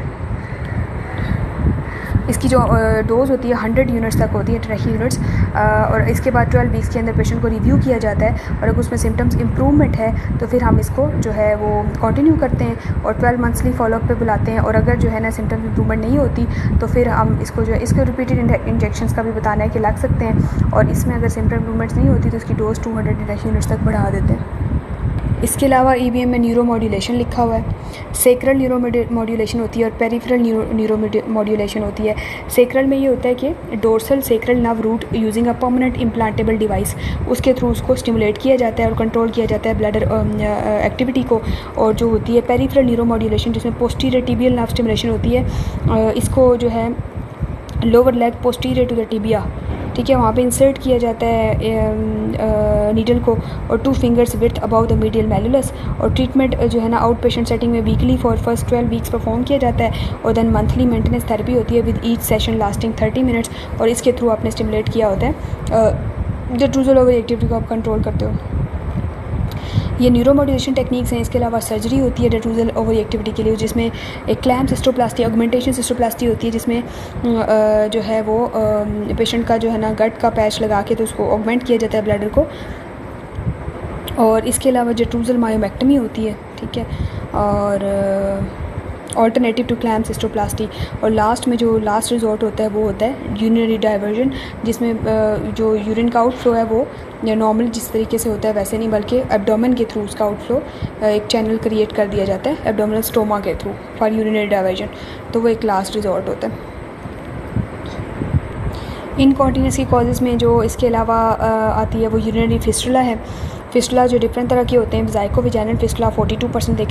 इसकी जो डोज़ होती है 100 यूनिट्स तक होती है, 10 यूनिट्स, और इसके बाद 12 वीक्स के अंदर पेशेंट को रिव्यू किया जाता है और अगर उसमें सिम्टम्स इम्प्रूवमेंट है तो फिर हम इसको जो है वो कंटिन्यू करते हैं और 12 मंथली फॉलोअप पे बुलाते हैं। और अगर जो है ना सिम्टम्स इम्प्रूवमेंट नहीं होती तो फिर हम इसको जो है इसके रिपीटेड इंजेक्शंस का भी बताना है कि लग सकते हैं, और इसमें अगर सिम्टम इम्प्रूवमेंट्स नहीं होती तो इसकी डोज़ 210 यूनिट्स तक बढ़ा देते हैं। इसके अलावा EBM में न्यूरो मॉड्यूलेशन लिखा हुआ है, सेक्रल न्यूरो मॉड्यूलेशन होती है और पेरिफेरल न्यूरो मॉड्यूलेशन होती है। सेक्रल में ये होता है कि dorsal sacral nerve root using a permanent implantable device, उसके थ्रू उसको स्टिमुलेट किया जाता है और कंट्रोल किया जाता है ब्लैडर एक्टिविटी को। और जो होती है पेरिफेरल न्यूरो मॉड्यूलेशन जिसमें पोस्टीरियर टिबियल नर्व स्टिमुलेशन होती है, इसको जो है lower leg posterior to the tibia, ठीक है, वहाँ पे इंसर्ट किया जाता है नीडल को और 2 fingers width above the medial malleolus. और ट्रीटमेंट जो है ना आउट पेशेंट सेटिंग में weekly for first 12 weeks perform किया जाता है और देन मंथली मेंटेनेंस थेरेपी होती है with each session lasting 30 minutes, और इसके थ्रू आपने स्टिमुलेट किया होता है डेट्रूजल ओवर एक्टिविटी को आप कंट्रोल करते हो। ये न्यूरोमोड्यूलेशन टेक्निक्स हैं। इसके अलावा सर्जरी होती है डेट्रूजल ओवरी एक्टिविटी के लिए, जिसमें एक क्लैम्प सिस्टोप्लास्टी, ऑगमेंटेशन सिस्टोप्लास्टी होती है, जिसमें जो है वो पेशेंट का जो है ना गट का पैच लगा के तो उसको ऑगमेंट किया जाता है ब्लैडर को। और इसके अलावा डेट्रूजल मायोमेक्टमी होती है, ठीक है, और ऑल्टरनेटिव टू क्लैम्प सिस्टोप्लास्टी। और लास्ट में जो लास्ट रिजॉर्ट होता है वो होता है यूरिनरी डाइवर्जन, जिसमें जो यूरिन का आउटफ्लो है वो नॉर्मल जिस तरीके से होता है वैसे नहीं, बल्कि एब्डोमेन के थ्रू उसका आउटफ्लो एक चैनल क्रिएट कर दिया जाता है एब्डोमिनल स्टोमा के थ्रू फॉर यूरिनरी डाइवर्जन। तो वो एक लास्ट रिजॉर्ट होता है। इनकॉन्टिनेंस की कॉजेज़ में जो इसके अलावा आती है वो यूरिनरी फिस्टुला है। फिस्टुला जो डिफरेंट तरह के होते हैं, वेजाइको विजाइनल फिस्टुला 42%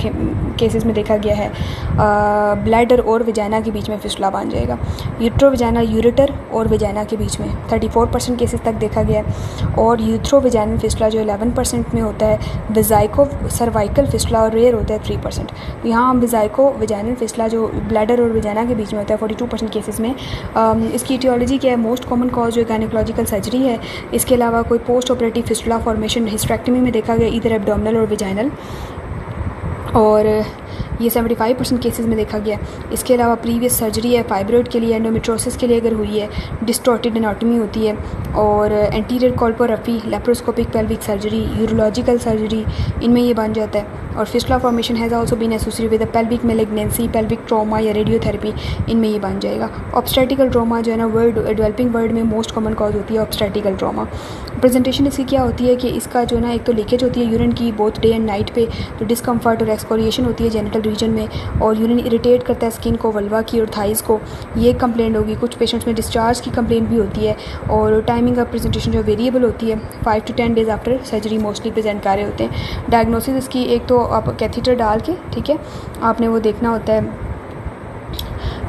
केसेस में देखा गया है। ब्लैडर और विजाइना के बीच में फिस्टुला बन जाएगा। यूट्रो विजाइना यूरेटर और विजाइना के बीच में 34% केसेस तक देखा गया है। और यूथ्रो विजाइनल फिस्टुला जो 11% में होता है। वेजाइको सर्वाइकल फिस्टुला और रेयर होता है 3%। यहाँ हम वेजाइको विजाइनल फिस्टुला जो ब्लैडर और विजाइना के बीच में होता है 42% केसेस में। इसकी इटियोलॉजी क्या है? मोस्ट कॉमन कॉज जो गायनेकोलॉजिकल सर्जरी है। इसके अलावा कोई post operative fistula formation hysterectomy में देखा गया, इधर एब्डोमिनल और विजाइनल, और ये 75% केसेस में देखा गया। इसके अलावा प्रीवियस सर्जरी है फाइब्रॉइड के लिए, एंडोमेट्रोसिस के लिए अगर हुई है, डिस्टॉर्टेड एनाटॉमी होती है, और anterior colporrhaphy, laparoscopic pelvic surgery, urological surgery, इनमें ये बन जाता है। और fistula formation has also been associated with pelvic malignancy, pelvic trauma या रेडियोथेरेपी, इनमें ये बन जाएगा। ऑब्स्टेटिकल ट्रॉमा जो है ना वर्ल्ड डेवलपिंग वर्ल्ड में मोस्ट कॉमन कॉज होती है ऑब्स्टेटिकल ट्रॉमा। प्रेजेंटेशन इसकी क्या होती है कि इसका जो है ना एक तो लीकेज होती है यूरिन की बोथ डे एंड नाइट पे, तो डिस्कम्फर्ट और एक्सकोरिएशन होती है जेनिटल रीजन में, और यूरिन इरिटेट करता है स्किन को, वल्वा की और थाइज़ को, ये कंप्लेंट होगी। कुछ पेशेंट्स में डिस्चार्ज की कंप्लेंट भी होती है। और टाइमिंग ऑफ प्रेजेंटेशन जो वेरिएबल होती है, 5 to 10 days after surgery mostly present कर रहे होते हैं। डायग्नोसिस इसकी एक तो आप कैथीटर डाल के, ठीक है, आपने वो देखना होता है,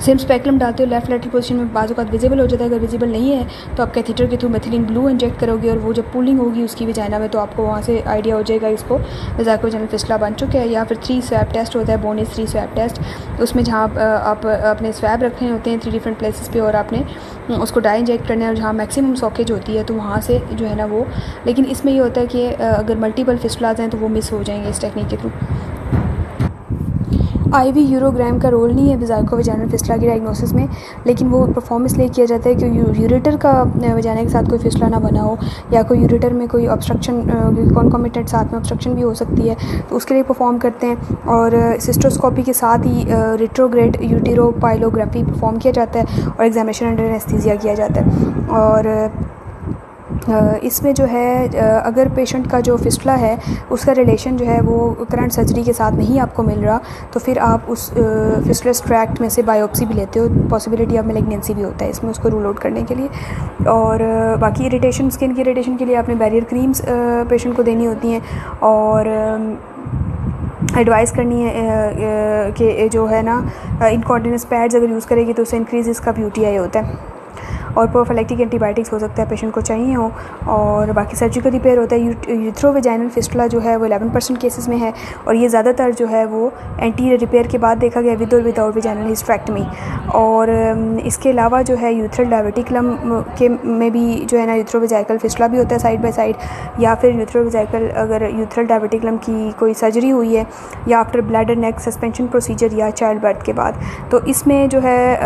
सेम स्पेक्ट्रम डालते हो लेफ्ट लेटरल पोजीशन में, बाजू का विजिबल हो जाता है। अगर विजिबल नहीं है तो आप कैथीटर के थ्रू मेथिलीन ब्लू इंजेक्ट करोगे, और वो जब पुलिंग होगी उसकी विजाइना में तो आपको वहाँ से आइडिया हो जाएगा इसको वेजाइको विजाइनल फिस्टुला बन चुका है। या फिर 3 स्वैब टेस्ट होता है, बोनिस 3 स्वैब टेस्ट, उसमें जहाँ आप अपने स्वैब रखने होते हैं 3 डिफरेंट प्लेसेस पे, और आपने उसको डाई इंजेक्ट करना है, और जहाँ मैक्सिमम सॉकेज होती है तो वहाँ से जो है ना वो, लेकिन इसमें ये होता है कि अगर मल्टीपल फिस्टुलाज हैं तो वो मिस हो जाएंगे इस टेक्निक के थ्रू। IV यूरोग्राम का रोल नहीं है वेजाइको विजाइनल फिस्टुला की डायग्नोसिस में, लेकिन वो परफॉर्म इसलिए किया जाता है कि यूरेटर का विजाइना के साथ कोई फिस्टुला ना बना हो, या कोई यूरेटर में कोई ऑब्स्ट्रक्शन कॉन्कोमिटेंट साथ में ऑब्स्ट्रक्शन भी हो सकती है, तो उसके लिए परफॉर्म करते हैं। और सिस्टोस्कोपी के साथ ही रेट्रोग्रेड यूटेरोपाइलोग्राफी परफॉर्म किया जाता है, और एग्जामिनेशन अंडर एनेस्थीसिया किया जाता है। और इसमें जो है अगर पेशेंट का जो फिस्टुला है उसका रिलेशन जो है वो करंट सर्जरी के साथ नहीं आपको मिल रहा, तो फिर आप उस फिस्टुलस ट्रैक्ट में से बायोप्सी भी लेते हो, पॉसिबिलिटी ऑफ मैलिग्नेंसी भी होता है इसमें, उसको रूल आउट करने के लिए। और बाकी इरिटेशन, स्किन की इरिटेशन के लिए आपने बैरियर क्रीम्स पेशेंट को देनी होती हैं, और एडवाइस करनी है कि जो है ना इनकॉन्टिनेंस पैड्स अगर यूज़ करेगी तो उससे इंक्रीज इसका UTI होता है। और प्रोफिलैक्टिक एंटीबायोटिक्स हो सकता है पेशेंट को चाहिए हो। और बाकी सर्जिकल रिपेयर होता है। यूथ्रो विजाइनल फिस्टुला जो है वो 11% केसेस में है, और ये ज़्यादातर जो है वो एंटीरियर रिपेयर के बाद देखा गया विद और विदाउट विजाइनल हिस्टेरेक्टमी। और इसके अलावा जो है यूथ्रल डायवर्टिकुलम के में भी जो है ना यूथ्रोविजाइकल फिस्टुला भी होता है साइड बाय साइड, या फिर यूथ्रोविजाइकल अगर यूथ्रल डायवर्टिकुलम की कोई सर्जरी हुई है, या after bladder neck suspension procedure, या चाइल्ड बर्थ के बाद। तो इसमें जो है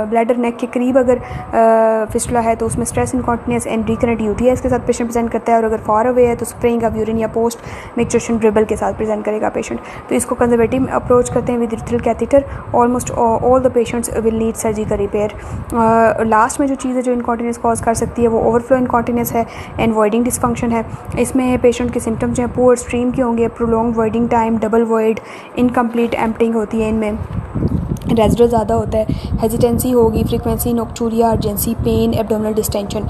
ब्लैडर नेक के करीब अगर फिस्टुला है तो उसमें stress incontinence and recurrent UTI इसके साथ पेशेंट प्रेजेंट करता है। और अगर फार अवे है तो स्प्रेइंग ऑफ यूरिन या पोस्ट मिक्सचरेशन ड्रिबल के साथ प्रेजेंट करेगा पेशेंट। तो इसको कंजर्वेटिव अप्रोच करते हैं with urethral catheter. Almost all the patients will need surgical repair. Last में जो चीज़ है जो इनकॉन्टिनेंस कॉज कर सकती है वो ओवरफ्लो इनकॉन्टिनेंस है एंड वॉइडिंग डिसफंक्शन है। इसमें पेशेंट के सिम्टम्स जो हैं पुअर स्ट्रीम के होंगे, prolonged voiding time, double void, incomplete emptying होती है, इनमें रेजिडुअल ज़्यादा होता है, हेजिटेंसी होगी, frequency nocturia, urgency, pain, abdominal distension,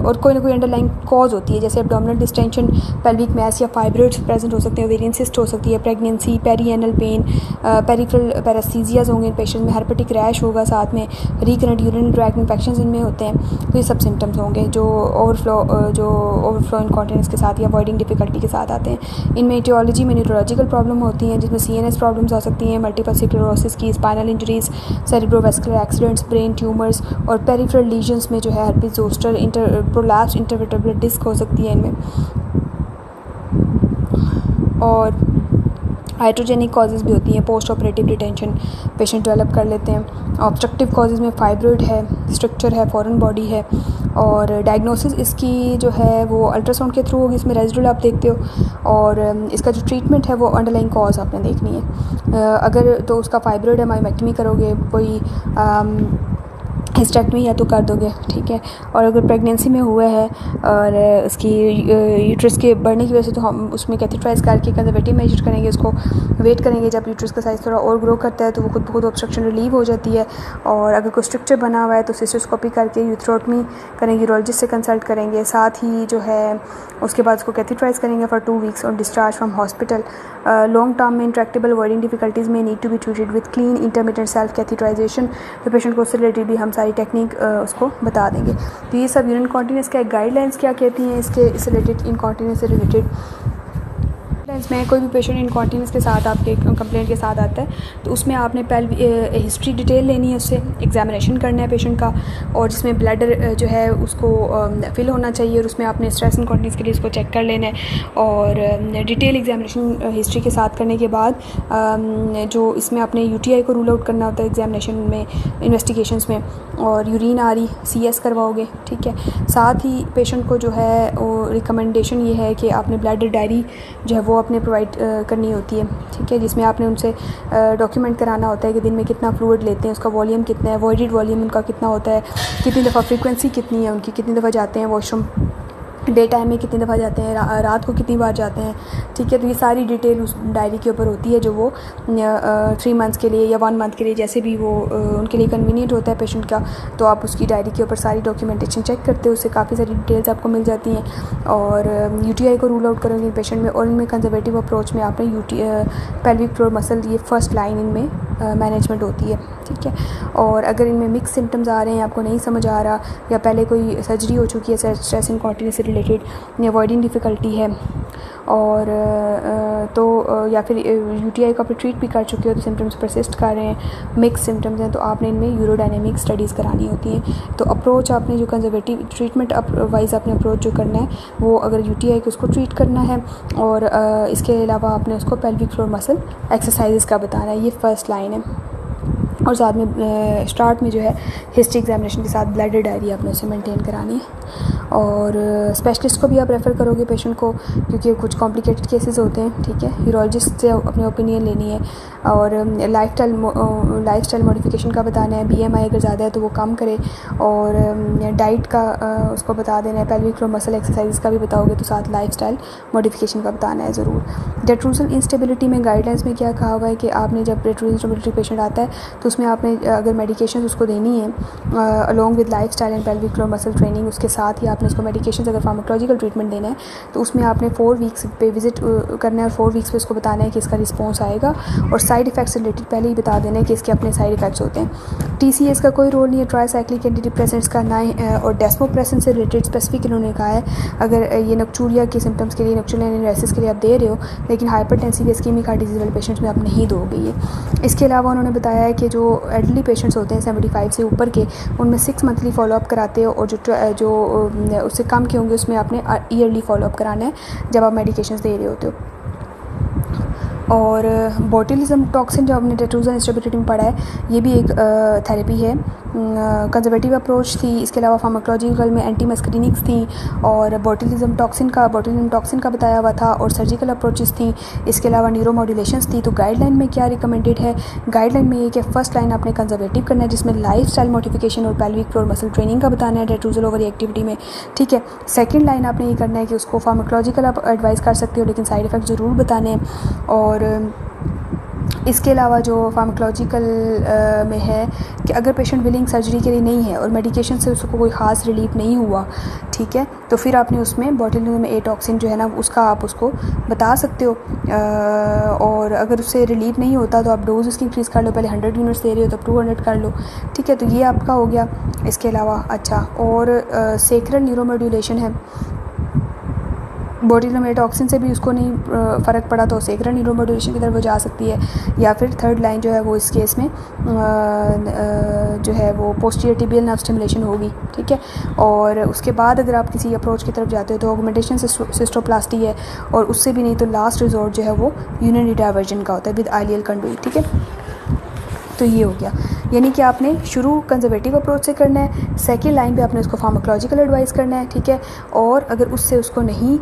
और कोई ना कोई अंडरलाइंग कॉज होती है, जैसे एब्डोमिनल डिस्टेंशन, पेल्विक मैस या फाइब्रॉइड्स प्रेजेंट हो सकते हैं, ओवेरियन सिस्ट हो सकती है, pregnancy, perianal pain, peripheral paraesthesias होंगे पेशेंट में, हेपेटिक रैश होगा, साथ में रिकरेंट यूरिनरी ट्रैक्ट इन्फेक्शंस इनमें होते हैं। तो ये सब सिम्टम्स होंगे जो ओवरफ्लो इनकॉन्टिनेंस के साथ या वॉइडिंग डिफिकल्टी के साथ आते हैं। इनमें एटियोलॉजी में न्यूरोलॉजिकल प्रॉब्लम होती हैं, जिसमें CNS प्रॉब्लम्स हो सकती हैं, मल्टीपल स्क्लेरोसिस की, spinal injuries, cerebrovascular accidents, brain tumours, और पेरिफेरल लीजन्स में जो है herpes zoster, prolapsed intervertebral disc हो सकती है इनमें। और हाइड्रोजेनिक कॉजेज़ भी होती हैं, post operative retention patient develop कर लेते हैं। ऑब्स्ट्रक्टिव कॉजेज़ में फाइब्रॉइड है, स्ट्रक्चर है, फॉरेन बॉडी है, और डायग्नोसिस इसकी जो है वो अल्ट्रासाउंड के थ्रू होगी, इसमें रेजिडुअल आप देखते हो, और इसका जो ट्रीटमेंट है वो अंडरलाइन कॉज आपने देखनी है। अगर तो उसका फाइब्रॉइड है, मायोमेक्टमी करोगे, कोई हिस्टेक्टमी या तो कर दोगे, ठीक है। और अगर प्रेगनेंसी में हुआ है और उसकी यूट्रस के बढ़ने की वजह से, तो हम उसमें कैथेटराइज करके कंजर्वेटिव मेजर करेंगे, उसको वेट करेंगे जब यूट्रस का साइज़ थोड़ा और ग्रो करता है तो वो खुद ब खुद ऑब्स्ट्रक्शन रिलीव हो जाती है। और अगर कोई स्ट्रक्चर बना हुआ है तो सिस्टोस्कोपी करके यूथ्रोटमी करेंगे, यूरोलॉजिस्ट से कंसल्ट करेंगे, साथ ही जो है उसके बाद उसको कैथेटराइज करेंगे फॉर 2 वीक्स और discharge from hospital. Long term में इंट्रैक्टेबल वॉइडिंग डिफिकल्टीज़ में need to be treated with clean intermittent self catheterisation. तो पेशेंट को उससे रिलेटेड भी हम सारी टेक्निक उसको बता देंगे। तो ये सब यूरिन इंकॉन्टिनेंस का गाइडलाइंस क्या कहती हैं, इससे रिलेटेड इंकॉन्टिनेंस से रिलेटेड में कोई भी पेशेंट इनकॉन्टिनेंस के साथ आपके कंप्लेंट के साथ आता है तो उसमें आपने पहले हिस्ट्री डिटेल लेनी है, उससे एग्जामिनेशन करना है पेशेंट का, और जिसमें ब्लैडर जो है उसको फिल होना चाहिए, और उसमें आपने स्ट्रेस इनकॉन्टिनेंस के लिए उसको चेक कर लेना है। और डिटेल एग्जामिनेशन हिस्ट्री के साथ करने के बाद जो इसमें आपने यूटीआई को रूल आउट करना होता है एग्जामिनेशन में, इन्वेस्टिगेशंस में, और यूरिन आरी CS करवाओगे, ठीक है। साथ ही पेशेंट को जो है वो रिकमेंडेशन ये है कि आपने ब्लैडर डायरी जो है वो आपने प्रोवाइड करनी होती है, ठीक है, जिसमें आपने उनसे डॉक्यूमेंट कराना होता है कि दिन में कितना फ्लूइड लेते हैं, उसका वॉल्यूम कितना है, वॉइडेड वॉल्यूम उनका कितना होता है, कितनी दफ़ा फ्रीक्वेंसी कितनी है उनकी, कितनी दफ़ा जाते हैं वॉशरूम, डे टाइम में कितनी दफ़ा जाते हैं, रात को कितनी बार जाते हैं, ठीक है। तो ये सारी डिटेल उस डायरी के ऊपर होती है जो वो 3 मंथ्स के लिए या 1 मंथ के लिए, जैसे भी वो उनके लिए कन्वीनियंट होता है पेशेंट का, तो आप उसकी डायरी के ऊपर सारी डॉक्यूमेंटेशन चेक करते हो, उससे काफ़ी सारी डिटेल्स आपको मिल जाती हैं। और UTI को रूल आउट करोगे पेशेंट में, और इनमें कंजर्वेटिव अप्रोच में आपने पेल्विक फ्लोर मसल, ये फर्स्ट लाइन इनमें मैनेजमेंट होती है, ठीक है। और अगर इनमें मिक्स सिम्टम्स आ रहे हैं, आपको नहीं समझ आ रहा, या पहले कोई सर्जरी हो चुकी है स्ट्रेस इनकॉन्टिनेंस से रिलेटेड, या अवॉइडिंग डिफ़िकल्टी है, और तो या फिर UTI को आप ट्रीट भी कर चुके हो तो सिम्टम्स परसिस्ट कर रहे हैं, मिक्स सिम्टम्स हैं, तो आपने इनमें यूरोडायनेमिक स्टडीज़ करानी होती हैं। तो अप्रोच आपने जो कंजर्वेटिव ट्रीटमेंट वाइज आपने अप्रोच जो करना है वो, अगर UTI को उसको ट्रीट करना है, और इसके अलावा आपने उसको पेल्विक फ्लोर मसल एक्सरसाइजेस का बताना है, ये फर्स्ट लाइन है। और साथ में स्टार्ट में जो है हिस्ट्री एग्जामिनेशन के साथ ब्लैडर डायरी आपने उसे मेंटेन करानी है। और स्पेशलिस्ट को भी आप रेफ़र करोगे पेशेंट को, क्योंकि कुछ कॉम्प्लिकेटेड केसेस होते हैं, ठीक है। यूरोलॉजिस्ट से अपनी ओपिनियन लेनी है, और लाइफस्टाइल मॉडिफिकेशन का बताना है, BMI अगर ज़्यादा है तो वो कम करे, और डाइट का उसको बता देना है, पेल्विक फ्लोर मसल एक्सरसाइज का भी बताओगे तो साथ लाइफस्टाइल मॉडिफिकेशन का बताना है ज़रूर। रेट्रोजल इंस्टेबिलिटी में गाइडलाइंस में क्या कहा हुआ है कि आपने जब रेट्रोजल इंस्टेबिलिटी पेशेंट आता है तो उसमें आपने अगर मेडिकेशन उसको देनी है along with lifestyle and pelvic floor muscle training, उसके साथ ही आपने उसको मेडिकेशन अगर फार्माकोलॉजिकल ट्रीटमेंट देना है तो उसमें आपने 4 वीक्स पे विजिट करना है, और 4 वीक्स पे उसको बताना है कि इसका रिस्पॉन्स आएगा, और साइड इफ़ेक्ट्स रिलेटेड पहले ही बता देना है कि इसके अपने साइड इफ़ेक्ट्स होते हैं। TCS का कोई रोल नहीं है, ट्राईसाइक्लिक एंटीडिप्रेसेंट्स का ना है, और डेस्मोप्रेसन से रिलेटेड स्पेसिफिक इन्होंने कहा है अगर ये नक्चूरिया के सिम्टम्स के लिए, नक्चुरियल एनालिसिस के लिए आप दे रहे हो, लेकिन हाइपरटेंसिव या इस्कीमिक हार्ट डिजीज वाले पेशेंट्स में आप नहीं दोगे ये। इसके अलावा उन्होंने बताया है कि जो एल्डरली पेशेंट्स होते हैं 75 से ऊपर के, उनमें 6 मंथली फॉलोअप कराते हो, और जो उससे कम के होंगे उसमें आपने ईयरली फॉलोअप कराना है जब आप मेडिकेशंस दे रहे होते हो। और बोtulism टॉक्सिन जो आपने रेट्रोजल इंस्टेबिलिटी में पढ़ा है, ये भी एक थेरेपी है, कंजर्वेटिव अप्रोच थी। इसके अलावा फार्माकोलॉजिकल में एंटी मस्करीनिक्स थी, और बोtulism टॉक्सिन का बताया हुआ था, और सर्जिकल अप्रोचेस थी। इसके अलावा न्यूरोमॉड्यूलेशंस थी। तो गाइडलाइन में क्या रिकमेंडेड है, गाइडलाइन में ये कि फर्स्ट लाइन आपने कंजर्वेटिव करना है, जिसमें लाइफस्टाइल मॉडिफिकेशन और पेल्विक फ्लोर मसल ट्रेनिंग का बताना है रेट्रोजल ओवरी एक्टिविटी में, ठीक है। सेकेंड लाइन आपने ये करना है कि उसको फार्माकोलॉजिकल आप एडवाइस कर सकते हो, लेकिन साइड इफ़ेक्ट ज़रूर बताने हैं। और इसके अलावा जो फार्माकोलॉजिकल में है कि अगर पेशेंट विलिंग सर्जरी के लिए नहीं है और मेडिकेशन से उसको कोई ख़ास रिलीफ नहीं हुआ, ठीक है, तो फिर आपने उसमें बोtulism A टॉक्सिन जो है ना उसका आप उसको बता सकते हो। और अगर उससे रिलीफ नहीं होता तो आप डोज उसकी इंक्रीज़ कर लो, पहले 100 यूनिट्स दे रहे हो तो 200 कर लो, ठीक है। तो ये आपका हो गया। इसके अलावा अच्छा, और सेक्रल न्यूरोमॉड्यूलेशन है, बोट्यूलिन टॉक्सिन से भी उसको नहीं फ़र्क पड़ा तो सेक्रल न्यूरोमोड्यूलेशन की तरफ वो जा सकती है, या फिर थर्ड लाइन जो है वो इस केस में जो है वो पोस्टीरियर टिबियल नर्व स्टिमुलेशन होगी, ठीक है। और उसके बाद अगर आप किसी अप्रोच की तरफ जाते हो तो ऑगमेंटेशन सिस्टोप्लास्टी है, और उससे भी नहीं तो लास्ट रिजॉर्ट जो है वो यूरिनरी डाइवर्जन का होता है विद आइलियल कंडूइट, ठीक है। तो ये हो गया, यानी कि आपने शुरू कंजर्वेटिव अप्रोच से करना है, सेकेंड लाइन पे आपने उसको फार्माकोलॉजिकल एडवाइस करना है, ठीक है। और अगर उससे उसको नहीं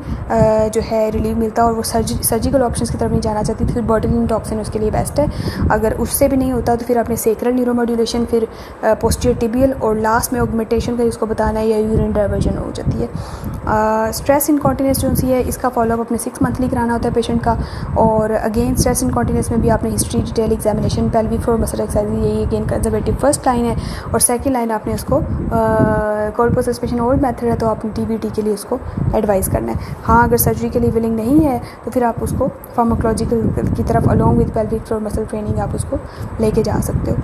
जो है रिलीव मिलता और वो सर्जिकल ऑप्शंस की तरफ नहीं जाना चाहती तो फिर बोट्यूलिन टॉक्सिन उसके लिए बेस्ट है। अगर उससे भी नहीं होता तो फिर आपने सेक्रल न्यूरोमोड्यूलेशन, फिर पोस्टीरियर टिबियल, और लास्ट में ऑगमेंटेशन का जिसको बताना है या यूरिन डाइवर्जन हो जाती है। स्ट्रेस इनकॉन्टिनेंस जो सी है इसका फॉलोअप अपने 6 मंथली कराना होता है पेशेंट का। और अगेन स्ट्रेस इनकॉन्टिनेंस में भी आपने history, detail examination, pelvic floor muscle exercise, यही अगेन कंजर्वेटिव फर्स्ट लाइन है। और सेकंड लाइन आपने उसको कोल्ड सस्पेंशन ओल्ड मेथड है तो आपने टीबीटी के लिए उसको एडवाइस करना है। हाँ, अगर सर्जरी के लिए विलिंग नहीं है तो फिर आप उसको फार्माकोलॉजिकल की तरफ along with pelvic floor muscle training आप उसको लेके जा सकते हो।